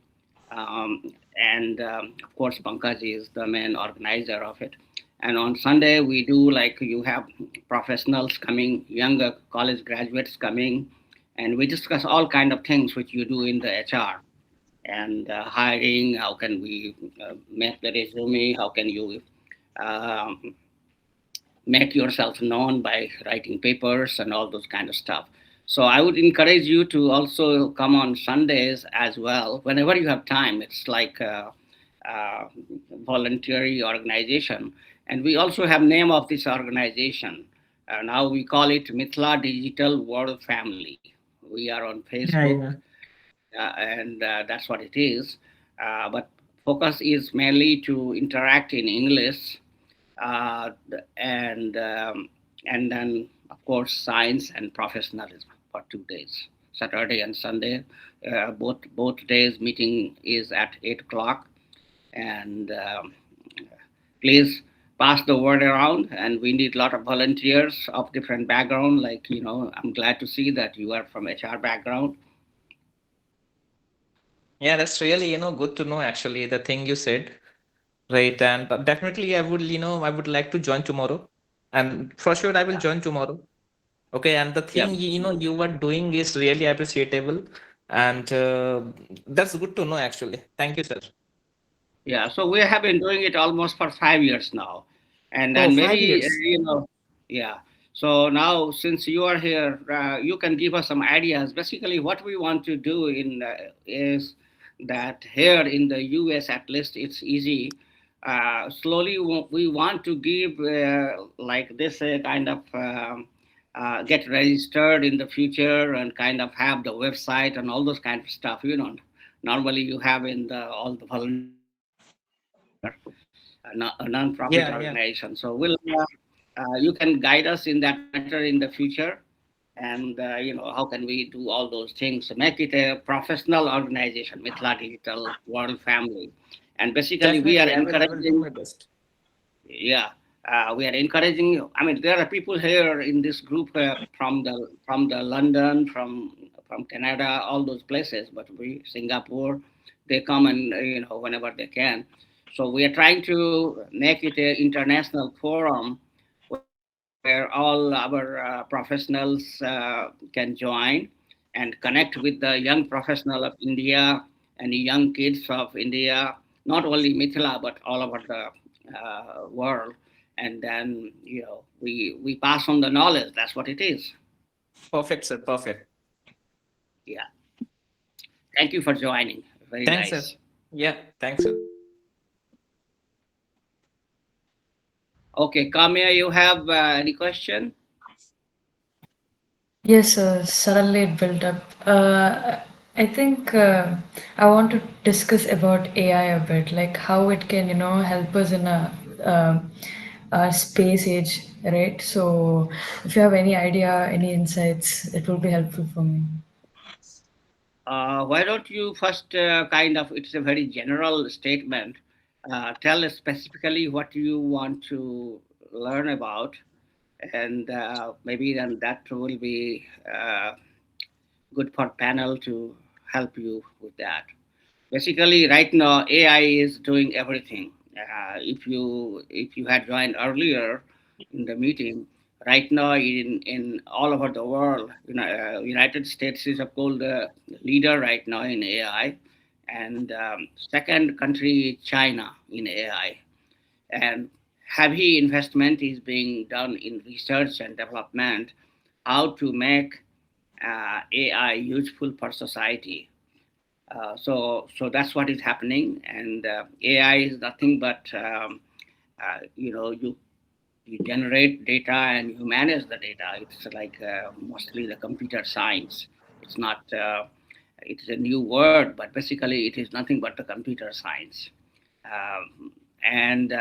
Speaker 4: and of course Pankaj is the main organizer of it. And on Sunday we do, like, you have professionals coming, younger college graduates coming, and we discuss all kind of things which you do in the HR and hiring. How can we make the resume? How can you um, make yourself known by writing papers and all those kind of stuff. So I would encourage you to also come on Sundays as well, whenever you have time. It's like a voluntary organization, and we also have name of this organization. Now we call it Mithla Digital World Family. We are on
Speaker 8: Yeah,
Speaker 4: Facebook,
Speaker 8: yeah.
Speaker 4: and that's what it is. But focus is mainly to interact in English, uh, and and then of course science and professionalism for 2 days, Saturday and Sunday. Both days meeting is at 8 o'clock, and please pass the word around. And we need a lot of volunteers of different background. Like, I'm glad to see that you are from HR background.
Speaker 8: Yeah, that's really, good to know actually, the thing you said. Right. And definitely I would, I would like to join tomorrow. And for sure I will
Speaker 4: Yeah,
Speaker 8: join tomorrow. Okay. And the
Speaker 4: yeah,
Speaker 8: thing, you are doing is really appreciable. And that's good to know actually. Thank you, sir.
Speaker 4: yeah. So we have been doing it almost for 5 years now,
Speaker 8: Oh,
Speaker 4: and
Speaker 8: five
Speaker 4: maybe
Speaker 8: years.
Speaker 4: yeah. So now, since you are here, you can give us some ideas. Basically, what we want to do is that here in the U.S. at least it's easy. slowly we want to give like this kind of get registered in the future and kind of have the website and all those kind of stuff. Normally you have in the all the volunteer a non-profit
Speaker 8: Yeah, yeah.
Speaker 4: organization. So you can guide us in that matter in the future. And how can we do all those things, make it a professional organization, Mithila Digital World Family. And basically we are
Speaker 8: Definitely, I will do
Speaker 4: encouraging,
Speaker 8: my best.
Speaker 4: yeah, we are encouraging. I mean, there are people here in this group from the London, from Canada, all those places. But we Singapore, they come and whenever they can. So we are trying to make it an international forum where all our professionals can join and connect with the young professional of India and the young kids of India, not only Mithila but all over the world. And then we pass on the knowledge. That's what it is.
Speaker 8: Perfect, sir. Perfect.
Speaker 4: Yeah. Thank you for joining. Very
Speaker 8: Thanks, sir.
Speaker 4: nice.
Speaker 8: Yeah, thanks, sir.
Speaker 4: Okay, Kamya, you have any question?
Speaker 6: Yes, suddenly it built up. I think I want to discuss about AI a bit, like how it can, help us in a space age, right? So, if you have any idea, any insights, it will be helpful for me.
Speaker 4: Why don't you first it's a very general statement. Tell us specifically what you want to learn about, and maybe then that will be good for panel to help you with that. Basically, right now AI is doing everything. If you had joined earlier in the meeting, right now in all over the world, United States is of course the leader right now in AI, and second country China in AI, and heavy investment is being done in research and development, how to make AI useful for society. So that's what is happening, and AI is nothing but you generate data and you manage the data. It's like mostly the computer science. It's not. It's a new word, but basically it is nothing but the computer science. And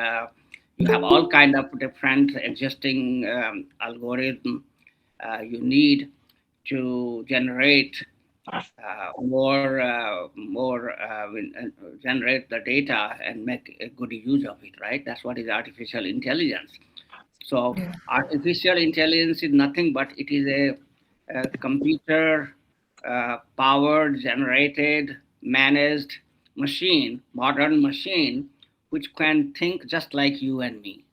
Speaker 4: you have all kind of different existing algorithm you need to generate generate the data and make a good use of it, right? That's what is artificial intelligence. So
Speaker 6: Yeah.
Speaker 4: artificial intelligence is nothing but it is a computer powered, generated, managed machine, modern machine, which can think just like you and me,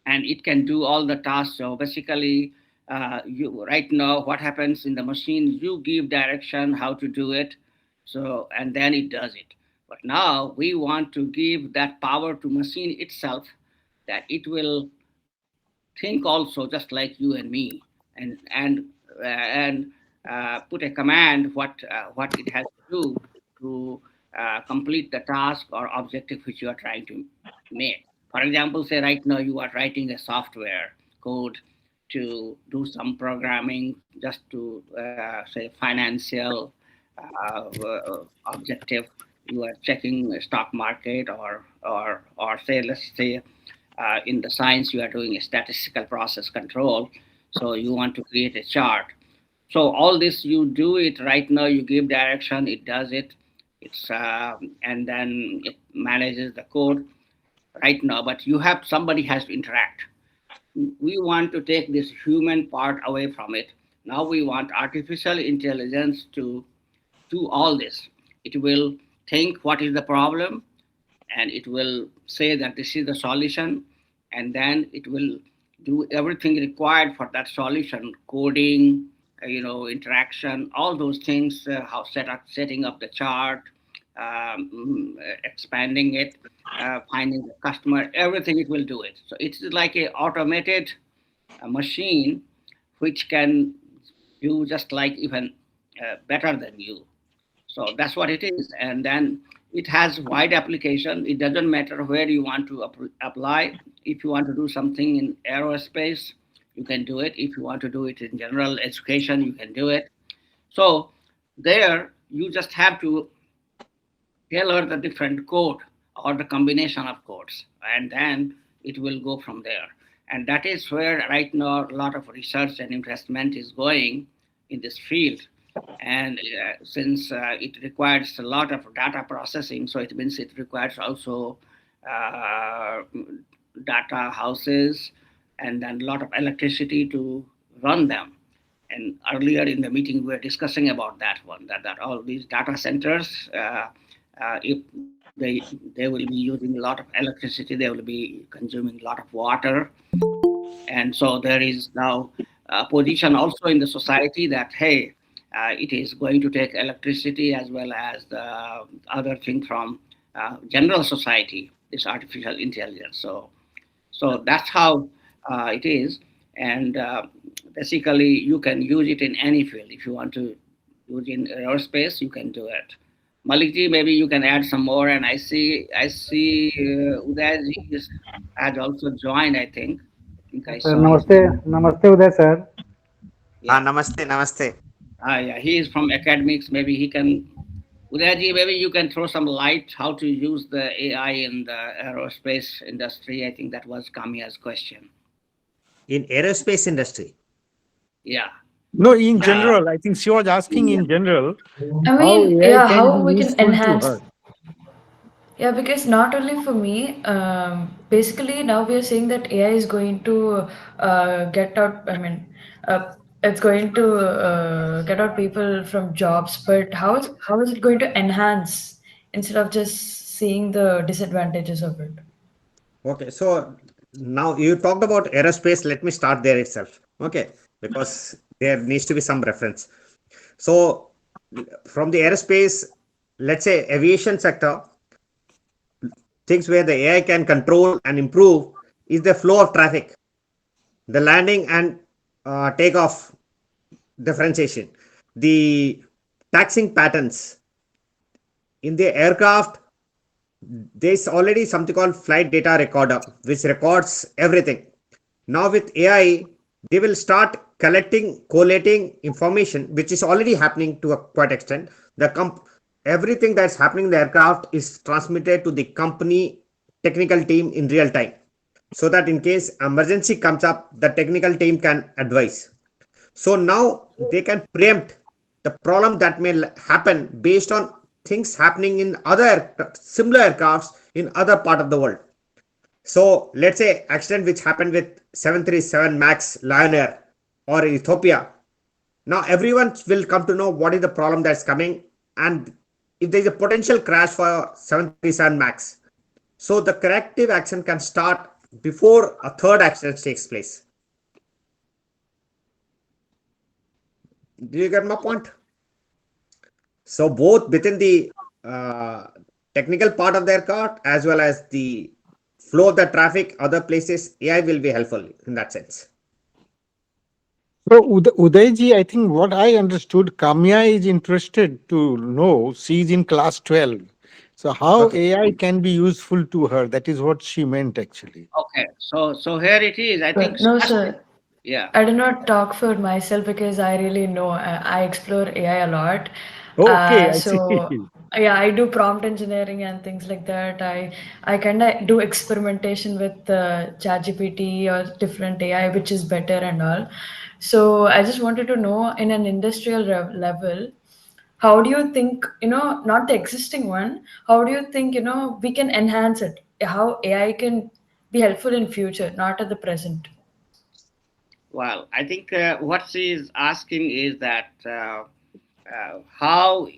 Speaker 4: and it can do all the tasks. So basically, you right now, what happens in the machine? You give direction how to do it, so and then it does it. But now we want to give that power to machine itself, that it will think also just like you and me, and put a command what it has to do to complete the task or objective which you are trying to make. For example, say right now you are writing a software code to do some programming just to say financial objective. You are checking the stock market, or say let's say in the science you are doing a statistical process control, so you want to create a chart. So all this you do it right now, you give direction, it does it. It's and then it manages the code right now, but you have somebody has to interact. We want to take this human part away from it. Now we want artificial intelligence to do all this. It will think what is the problem, and it will say that this is the solution, and then it will do everything required for that solution, coding, interaction, all those things, how setting up the chart, expanding it, finding the customer, everything it will do it. So it's like a automated machine which can do just like even better than you. So that's what it is. And then it has wide application. It doesn't matter where you want to apply. If you want to do something in aerospace, you can do it. If you want to do it in general education, you can do it. So there, you just have to tailor the different code or the combination of codes, and then it will go from there. And that is where right now a lot of research and investment is going in this field. And since it requires a lot of data processing, so it means it requires also uh, data houses and then a lot of electricity to run them. And earlier in the meeting, we were discussing about that one, that all these data centers, if they will be using a lot of electricity, they will be consuming a lot of water. And so there is now a position also in the society that, hey, it is going to take electricity as well as the other thing from general society, this artificial intelligence. So that's how it is. And basically, you can use it in any field. If you want to use in aerospace, you can do it. Malikji, maybe you can add some more. And I see Uday has also joined. I think I
Speaker 5: Sir,
Speaker 4: saw his
Speaker 5: namaste,
Speaker 4: name.
Speaker 5: namaste, Uday sir.
Speaker 4: Yeah.
Speaker 9: Namaste, namaste.
Speaker 4: Yeah. He is from academics. Maybe he can. Udayji, maybe you can throw some light how to use the AI in the aerospace industry. I think that was Kamia's question.
Speaker 9: In aerospace industry.
Speaker 4: Yeah.
Speaker 2: No, in
Speaker 4: Uh,
Speaker 2: general, I think she was asking
Speaker 4: yeah.
Speaker 2: in general
Speaker 6: I
Speaker 2: how
Speaker 6: mean,
Speaker 2: AI
Speaker 6: yeah,
Speaker 2: can be
Speaker 6: how we can
Speaker 2: useful to
Speaker 6: enhance.
Speaker 2: her.
Speaker 6: Yeah, because not only for me, basically now we are saying that AI is going to get out, I mean, it's going to get out people from jobs, but how is it going to enhance instead of just seeing the disadvantages of it?
Speaker 9: Okay, so now you talked about aerospace. Let me start there itself. Okay, because there needs to be some reference. So from the aerospace, let's say aviation sector, things where the AI can control and improve is the flow of traffic, the landing and takeoff differentiation, the taxing patterns in the aircraft. There's already something called flight data recorder, which records everything. Now with AI, they will start collecting, collating information, which is already happening to a quite extent. Everything that's happening in the aircraft is transmitted to the company technical team in real time, so that in case emergency comes up, the technical team can advise. So now they can preempt the problem that may happen based on things happening in other similar aircrafts in other part of the world. So let's say accident which happened with 737 Max Lion Air or Ethiopia. Now everyone will come to know what is the problem that's coming, and if there is a potential crash for 737 Max. So the corrective action can start before a third accident takes place. Do you get my point? So both within the uh, technical part of the aircraft as well as the flow of the traffic, other places, AI will be helpful in that sense.
Speaker 2: So, Udayji, I think what I understood, Kamya is interested to know, she's in class 12. So, how
Speaker 9: Okay.
Speaker 2: AI can be useful to her? That is what she meant actually.
Speaker 4: Okay. So here it is. I think
Speaker 6: No,
Speaker 4: starting.
Speaker 6: sir.
Speaker 4: Yeah.
Speaker 6: I do not talk for myself because I really know I explore AI a lot.
Speaker 2: Okay, I see.
Speaker 6: So yeah, I do prompt engineering and things like that. I kind of do experimentation with ChatGPT or different AI, which is better and all. So I just wanted to know in an industrial level, how do you think, not the existing one, how do you think, we can enhance it? How AI can be helpful in future, not at the present?
Speaker 4: Well, I think what she is asking is that how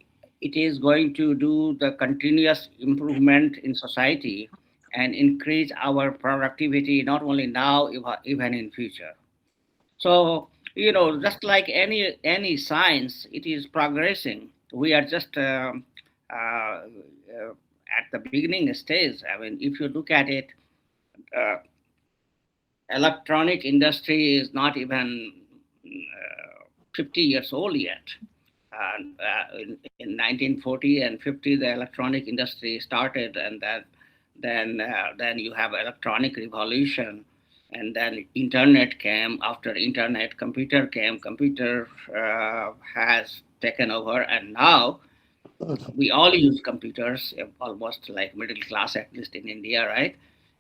Speaker 4: it is going to do the continuous improvement in society and increase our productivity not only now, even in future. So, just like any science, it is progressing. We are just at the beginning stage. I mean, if you look at it, uh, electronic industry is not even 50 years old yet. In 1940 and 50, the electronic industry started, and then you have electronic revolution, and then internet came. After internet, computer came. Computer has taken over, and now we all use computers, almost like middle class, at least in India, right?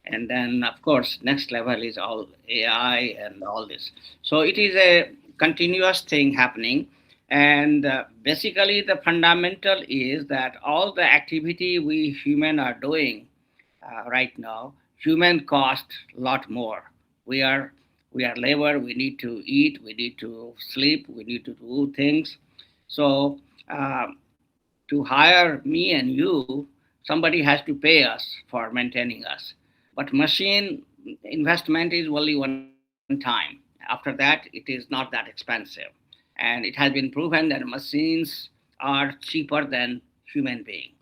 Speaker 4: And then, of course, next level is all AI and all this. So it is a continuous thing happening. And basically, the fundamental is that all the activity we human are doing right now, human cost a lot more. We are we are labor. We need to eat. We need to sleep. We need to do things. So uh, to hire me and you, somebody has to pay us for maintaining us. But machine investment is only one time. After that, it is not that expensive. And it has been proven that machines are cheaper than human being.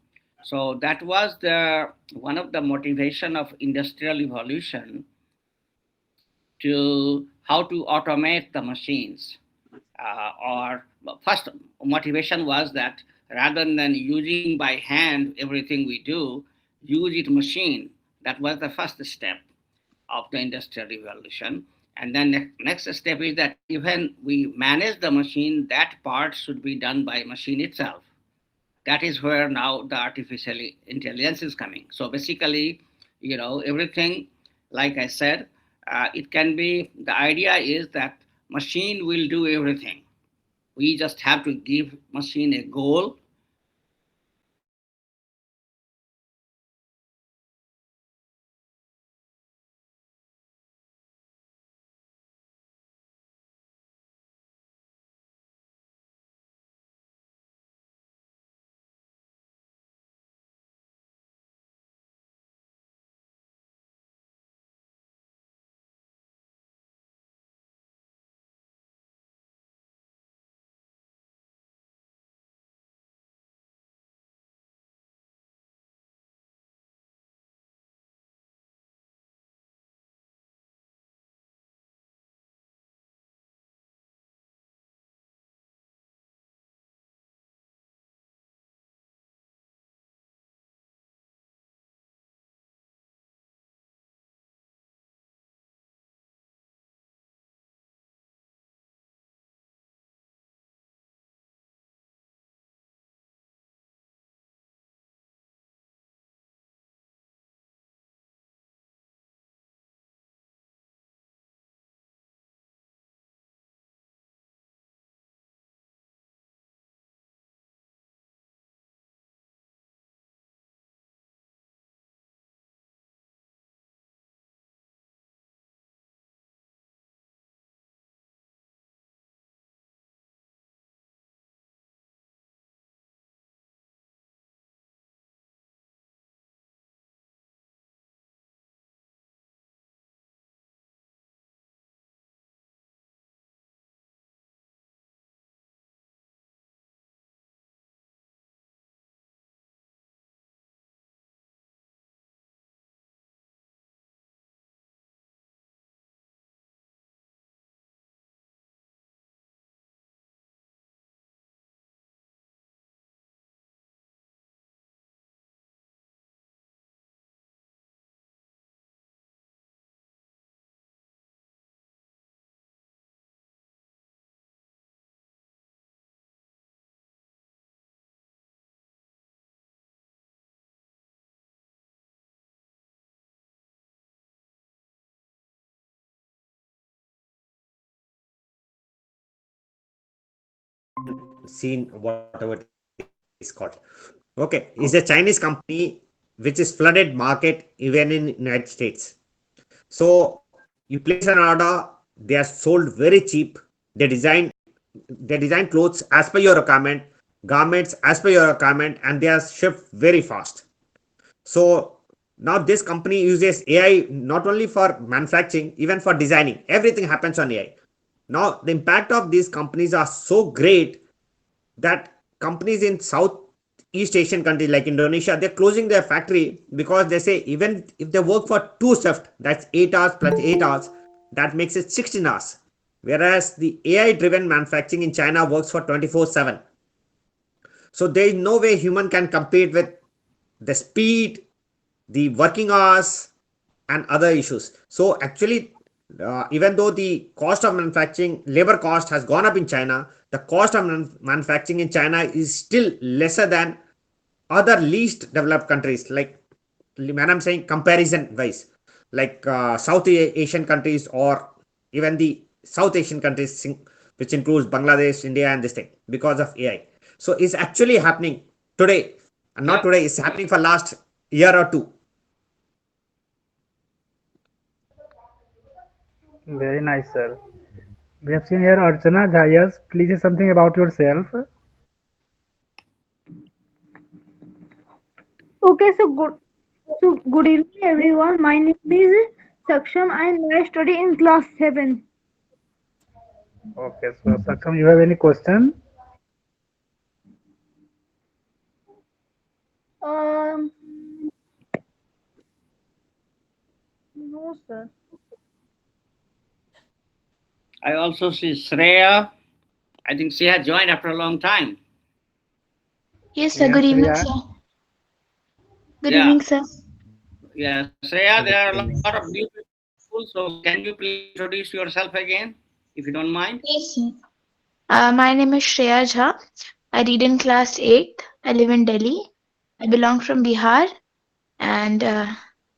Speaker 4: So that was the one of the motivation of industrial evolution, to how to automate the machines. Or first motivation was that rather than using by hand everything we do, use it machine. That was the first step of the industrial revolution. And then the next step is that even we manage the machine, that part should be done by machine itself. That is where now the artificial intelligence is coming. So basically, everything, like I said, it can be, the idea is that machine will do everything. We just have to give machine a goal.
Speaker 9: Seen whatever it is called. Okay, is a Chinese company which is flooded market even in United States. So you place an order, they are sold very cheap. They design clothes as per your requirement, garments as per your requirement, and they are shipped very fast. So now this company uses AI not only for manufacturing, even for designing. Everything happens on AI. Now the impact of these companies are so great that companies in Southeast Asian countries like Indonesia, they're closing their factory because they say even if they work for two shifts, that's 8 hours plus 8 hours, that makes it 16 hours. Whereas the AI driven manufacturing in China works for 24/7. So there is no way human can compete with the speed, the working hours, and other issues. So actually, even though the cost of manufacturing, labor cost has gone up in China, the cost of manufacturing in China is still lesser than other least developed countries. Like when I'm saying comparison wise, like South Asian countries or even the South Asian countries, which includes Bangladesh, India, and this thing, because of AI. So it's actually happening today, and not
Speaker 3: Yeah.
Speaker 9: today. It's happening for last year or two.
Speaker 5: Very nice, sir. We have seen here Archana Jayas. Please say something about yourself.
Speaker 10: Okay, so good evening everyone. My name is Saksham and I study in class 7.
Speaker 5: Okay, so Saksham, you have any question?
Speaker 10: Um no sir.
Speaker 4: I also see Shreya. I think she has joined after a long time.
Speaker 10: Yes sir,
Speaker 5: Yes,
Speaker 10: good evening
Speaker 5: Shreya.
Speaker 10: sir. Good
Speaker 4: Yeah,
Speaker 10: evening sir.
Speaker 4: yeah. Shreya, there are a lot of new people. So can you please introduce yourself again, if you don't mind?
Speaker 10: Yes sir. My name is Shreya Jha. I read in class 8. I live in Delhi. I belong from Bihar and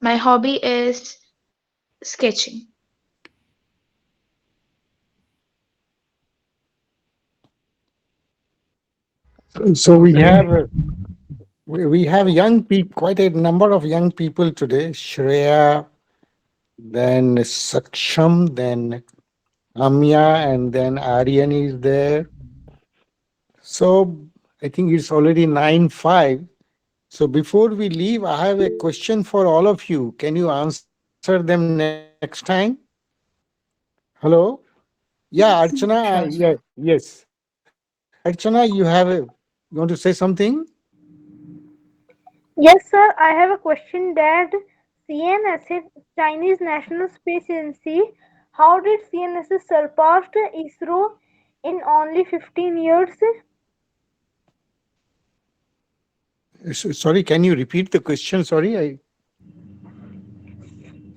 Speaker 10: my hobby is sketching.
Speaker 2: So we have young people, quite a number of young people today. Shreya, then Saksham, then Amya, and then Aryan is there. So I think it's already 9:05. So before we leave, I have a question for all of you. Can you answer them next time? Hello? Yeah, Archana. Yeah,
Speaker 6: Sure.
Speaker 2: yes. Archana, you want to say something?
Speaker 10: Yes, sir. I have a question that CNSS, Chinese National Space Agency, how did CNSS surpass ISRO in only 15 years?
Speaker 2: Sorry, can you repeat the question? Sorry, I.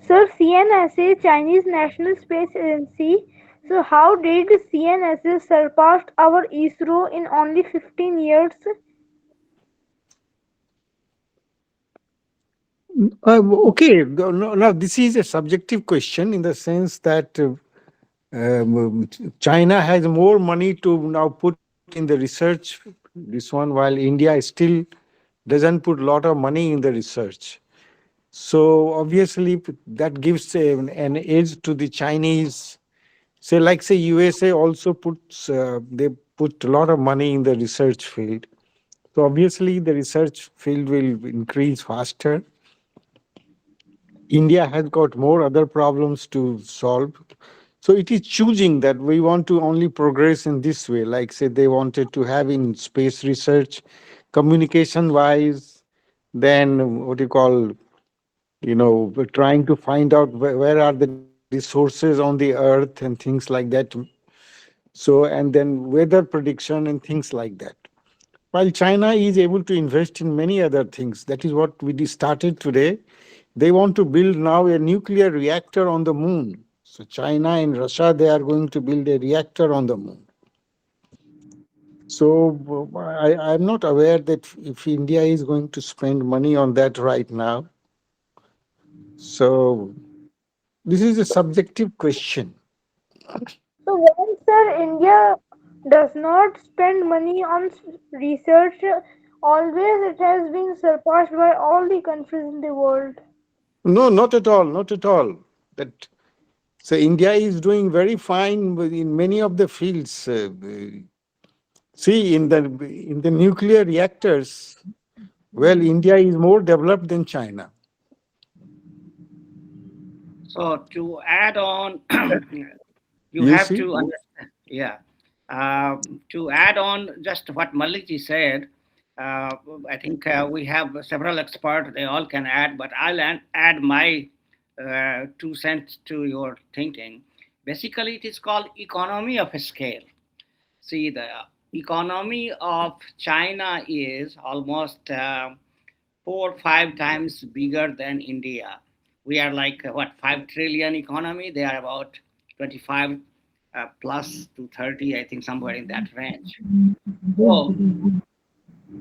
Speaker 10: Sir, CNSA, Chinese National Space Agency, so how did CNSS surpass our ISRO in only 15 years?
Speaker 2: Okay, no, now this is a subjective question in the sense that China has more money to now put in the research, this one, while India still doesn't put a lot of money in the research. So obviously that gives an edge to the Chinese. Say like say USA also puts they put a lot of money in the research field. So obviously the research field will increase faster. India has got more other problems to solve. So it is choosing that we want to only progress in this way. Like say they wanted to have in space research, communication wise, then what you call, we're trying to find out where are the resources on the earth and things like that. So, and then weather prediction and things like that. While China is able to invest in many other things, that is what we started today. They want to build now a nuclear reactor on the moon. So China and Russia, they are going to build a reactor on the moon. So I'm not aware that if India is going to spend money on that right now. So this is a subjective question.
Speaker 10: So when sir India does not spend money on research, always it has been surpassed by all the countries in the world.
Speaker 2: No, not at all, not at all. That so India is doing very fine in many of the fields. See, in the nuclear reactors, well, India is more developed than China.
Speaker 4: So to add on, you
Speaker 2: You
Speaker 4: have
Speaker 2: see?
Speaker 4: to understand. Yeah. To add on just what Mallikji said, uh, I think we have several experts. They all can add, but I'll add my 2 cents to your thinking. Basically, it is called economy of scale. See, the economy of China is almost 4 or 5 times bigger than India. We are like what 5 trillion economy. They are about 25 plus to 30, I think, somewhere in that range. So,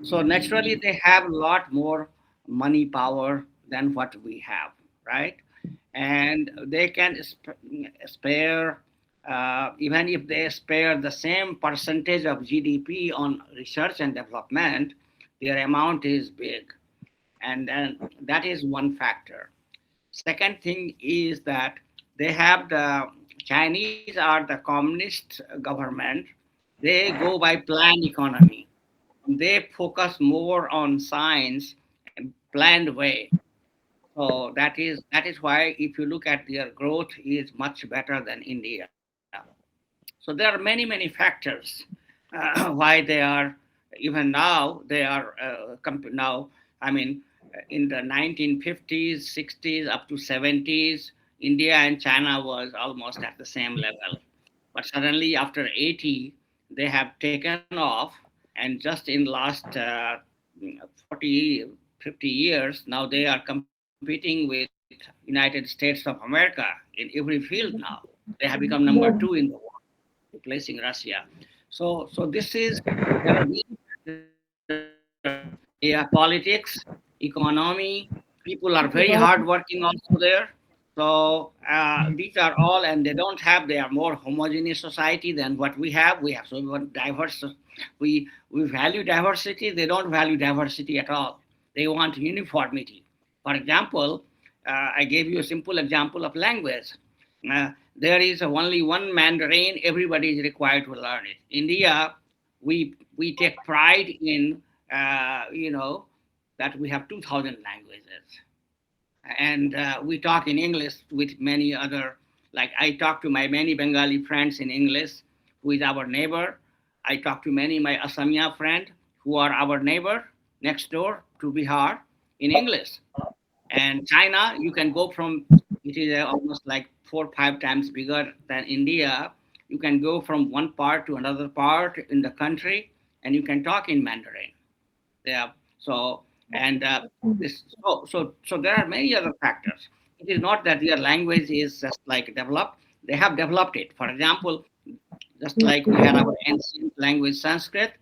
Speaker 4: so naturally, they have a lot more money power than what we have, right? And they can spare, even if they spare the same percentage of GDP on research and development, their amount is big. And then that is one factor. Second thing is that they have the Chinese are the communist government. They go by planned economy. They focus more on science and planned way. So that is why if you look at their growth is much better than India. So there are many factors why they are even now they are now. I mean, in the 1950s, 60s, up to 70s, India and China was almost at the same level. But suddenly after 80, they have taken off, and just in last 40, 50 years, now they are competing with United States of America in every field now. They have become number two in the world, replacing Russia. So this is there are many factors there. Politics, economy, people are very hardworking also there. So these are all, and they don't have. They are more homogeneous society than what we have. We have so much diverse. We value diversity. They don't value diversity at all. They want uniformity. For example, I gave you a simple example of language. There is only one Mandarin. Everybody is required to learn it. India, we take pride in that we have 2,000 languages, and we talk in English with many other. Like I talk to my many Bengali friends in English, who is our neighbor. I talk to many my Assamia friend who are our neighbor next door to Bihar in English. And China, you can go from, it is almost like 4 or 5 times bigger than India. You can go from one part to another part in the country, and you can talk in Mandarin. Yeah. So and this so there are many other factors. It is not that their language is just like developed. They have developed it. For example, just like we had our ancient language Sanskrit,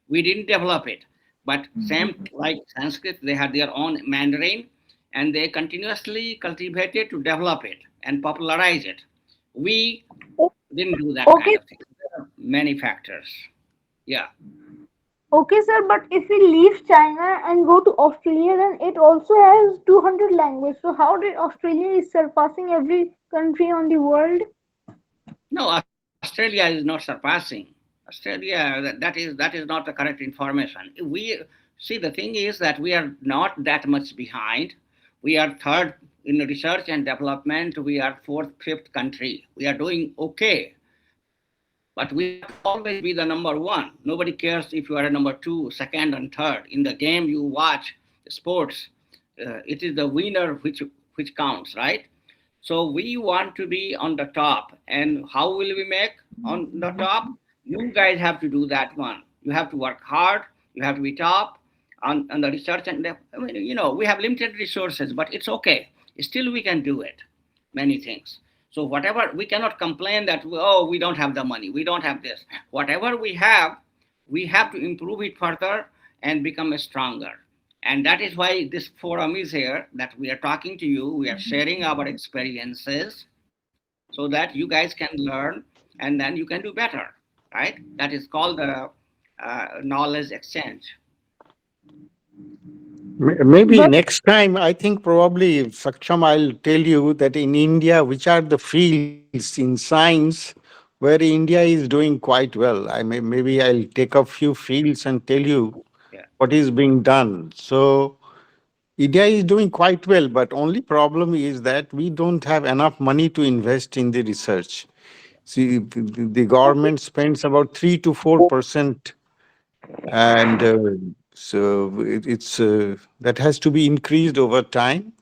Speaker 4: we didn't develop it. But same like Sanskrit, they had their own Mandarin, and they continuously cultivated to develop it and popularize it. We didn't do that kind
Speaker 11: Okay,
Speaker 4: of thing. There are many factors. Yeah.
Speaker 11: okay, sir. But if we leave China and go to Australia, then it also has 200 languages. So how did Australia is surpassing every country on the world?
Speaker 4: No, Australia is not surpassing. Australia, that is not the correct information. We see the thing is that we are not that much behind. We are third in research and development. We are fourth, fifth country. We are doing okay, but we have to always be the number one. Nobody cares if you are a number two, second, and third. In the game you watch sports, it is the winner which counts, right? So we want to be on the top. And how will we make on the top? You guys have to do that one. You have to work hard. You have to be top on the research. And I mean, we have limited resources, but it's okay. Still, we can do it. Many things. So whatever we cannot complain that we don't have the money, we don't have this. Whatever we have to improve it further and become stronger. And that is why this forum is here, that we are talking to you, we are sharing our experiences so that you guys can learn and then you can do better, right? That is called the knowledge exchange.
Speaker 2: Maybe
Speaker 11: But
Speaker 2: next time, I think probably, Saksham, I'll tell you that in India, which are the fields in science where India is doing quite well. Maybe I'll take a few fields and tell you
Speaker 4: Yeah.
Speaker 2: what is being done. So India is doing quite well, but only problem is that we don't have enough money to invest in the research. See, the
Speaker 11: okay,
Speaker 2: government spends about 3 to 4%, and so it's that has to be increased over time.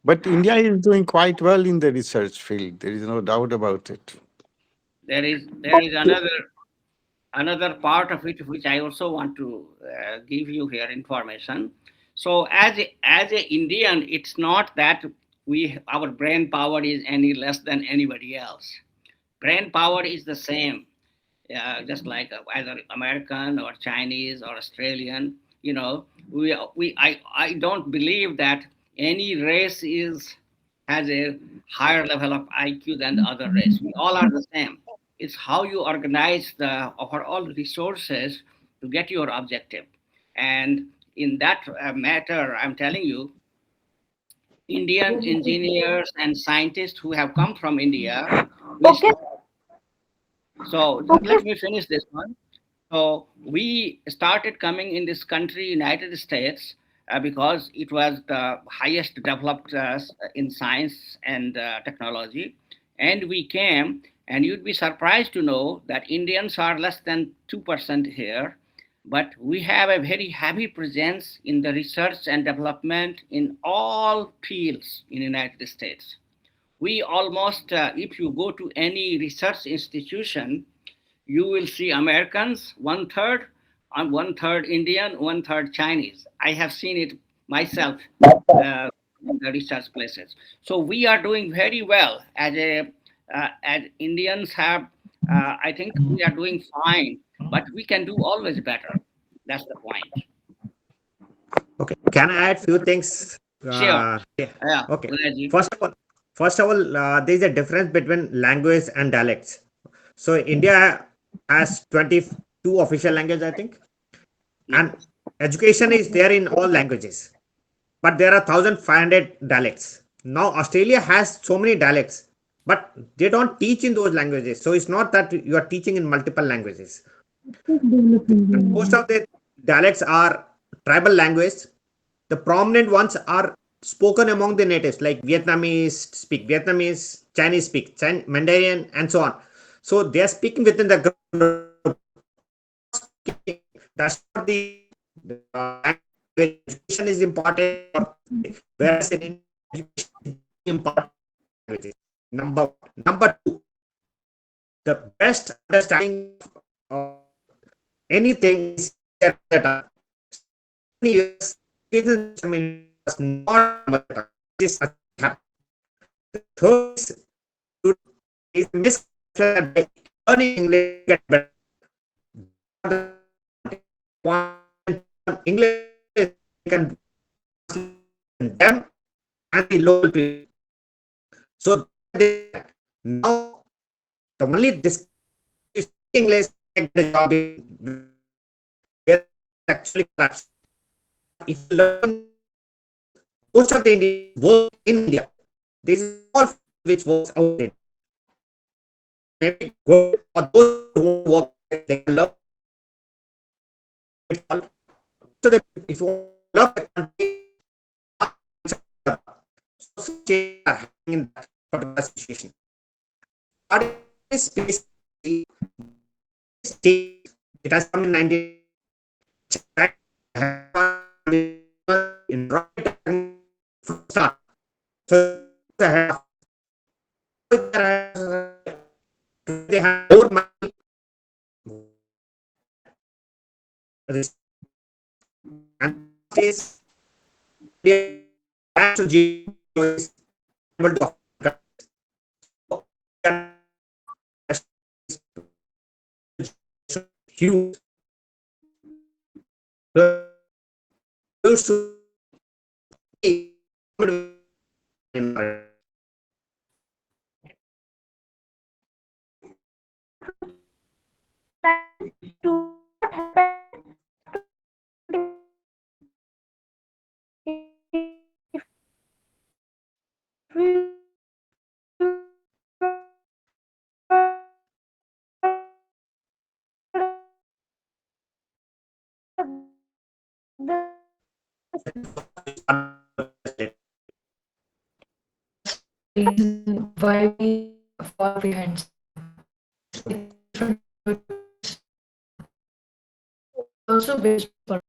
Speaker 2: But India is doing quite well in the research field. There is no doubt about it.
Speaker 4: There is another. another part of it, which I also want to give you here information. So as a Indian, it's not that our brain power is any less than anybody else. Brain power is the same, just like either American or Chinese or Australian. I don't believe that any race has a higher level of IQ than the other race. We all are the same. It's how you organize the overall resources to get your objective. And in that matter, I'm telling you, Indian engineers and scientists who have come from India, we
Speaker 11: Okay,
Speaker 4: start. So
Speaker 11: okay,
Speaker 4: let me finish this one. So we started coming in this country, United States, because it was the highest developed in science and technology. And we came, and you'd be surprised to know that Indians are less than 2% here, but we have a very heavy presence in the research and development in all fields in United States. We almost, if you go to any research institution, you will see Americans, one third, and one third Indian, one third Chinese. I have seen it myself in the research places. So we are doing very well as Indians have. I think we are doing fine, but we can do always better. That's the point.
Speaker 9: Okay, can I add few things?
Speaker 4: Sure.
Speaker 9: Yeah.
Speaker 4: Yeah,
Speaker 9: Okay.
Speaker 4: Uday.
Speaker 9: First of all, there is a difference between language and dialects. So India has 22 official languages, I think,
Speaker 4: Yeah.
Speaker 9: and education is there in all languages. But there are 1,500 dialects. Now Australia has so many dialects, but they don't teach in those languages. So it's not that you are teaching in multiple languages. And most of the dialects are tribal language. The prominent ones are spoken among the natives, like Vietnamese speak Vietnamese, Chinese speak Mandarin, and so on. So they are speaking within the group. That's not the language. Education is important, whereas in India, education is important languages. Number two, the best understanding of anything is that years education was not mother tongue. This is happened. The third is misconception that by learning English get better. One English can them and the local people. So now the only this English get the job where actually collapse. If you learn most of the Indians work in India, this is all which works out in maybe good for those who won't work they can learn it all. So that if you love the country, social change are happening in that particular situation. Starting this space state, it has come in 19 in right from start. So they have more money and stays to is able to huge used to be in
Speaker 11: to what happened if we
Speaker 6: Reason why we fall behind. It's different. Also based on